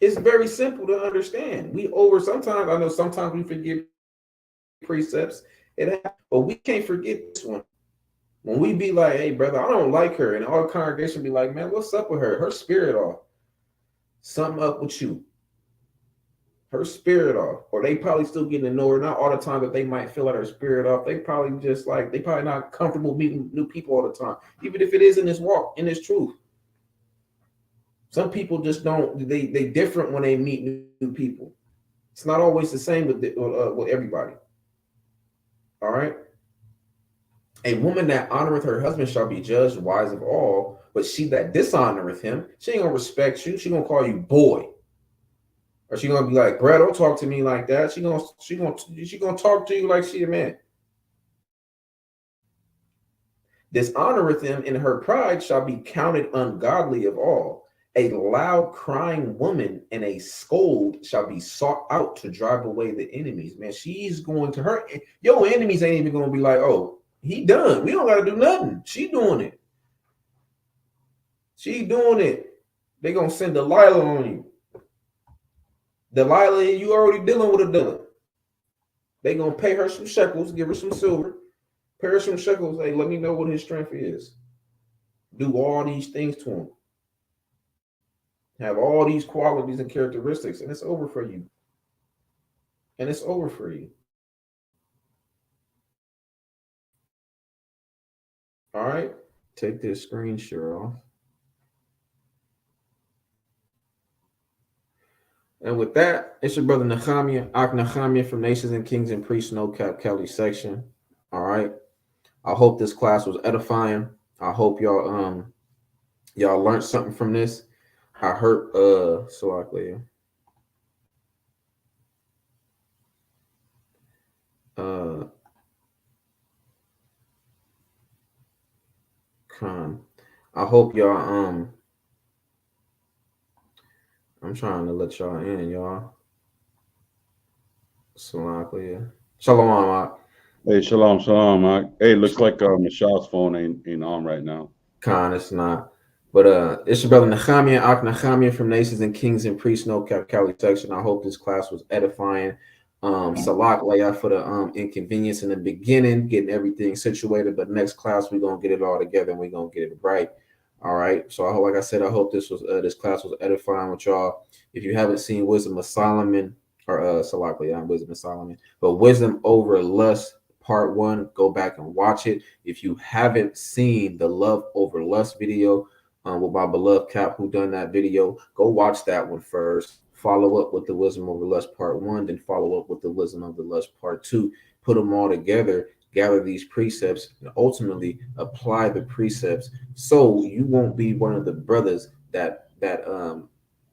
It's very simple to understand. Sometimes I know sometimes we forget precepts, but we can't forget this one. When we be like, hey, brother, I don't like her, and our congregation be like, man, what's up with her? Her spirit off. Something up with you. Her spirit off. Or they probably still getting to know her, not all the time, but they might feel like her spirit off. They probably not comfortable meeting new people all the time, even if it is in this walk, in this truth. Some people just don't, they different when they meet new people. It's not always the same with everybody. All right. A woman that honoreth her husband shall be judged wise of all, but she that dishonoreth him, she ain't gonna respect you. She gonna call you boy. Or she gonna be like, bro, don't talk to me like that. She gonna talk to you like she a man. Dishonoreth him in her pride shall be counted ungodly of all. A loud crying woman and a scold shall be sought out to drive away the enemies. Man, she's going to hurt. Your enemies ain't even going to be like, oh, he done. We don't got to do nothing. She doing it. She doing it. They going to send Delilah on you. Delilah, you already dealing with a dealer. They going to pay her some shekels, give her some silver, pay her some shekels. Hey, let me know what his strength is. Do all these things to him. Have all these qualities and characteristics, and it's over for you. And it's over for you. All right. Take this screen share off. And with that, it's your brother Nehemiah, Ak Nehemiah from Nations and Kings and Priests, No Cap Kelly section. All right. I hope this class was edifying. I hope y'all learned something from this. I heard Salaklia. I hope y'all I'm trying to let y'all in, y'all. Salaklia. Shalom. Hey, shalom, Mike. Hey, looks like Michelle's phone ain't on right now. It's not. But it's your brother Nehemiah, Ak Nehemiah from Nations and Kings and Priests, No Cap Cali section. I hope this class was edifying. Salak layout for the inconvenience in the beginning, getting everything situated. But next class we're gonna get it all together and we're gonna get it right. All right. So like I said, I hope this class was edifying with y'all. If you haven't seen Wisdom of Solomon or Salak layout, Wisdom of Solomon, but Wisdom Over Lust Part 1, go back and watch it. If you haven't seen the Love Over Lust video with my beloved Cap, who done that video, go watch that one first. Follow up with the Wisdom Over Lust Part 1, then follow up with the Wisdom Over Lust Part 2. Put them all together. gather these precepts and ultimately apply the precepts, so you won't be one of the brothers that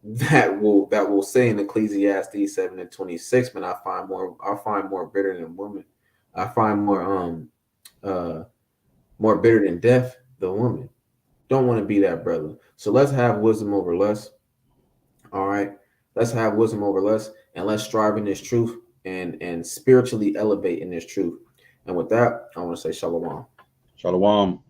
will say in Ecclesiastes 7:26, man, I find more bitter than woman. I find more bitter than death, the woman. Don't want to be that brother. So let's have wisdom over less. All right. Let's have wisdom over less, and let's strive in this truth and spiritually elevate in this truth. And with that, I want to say shalom. Shalom.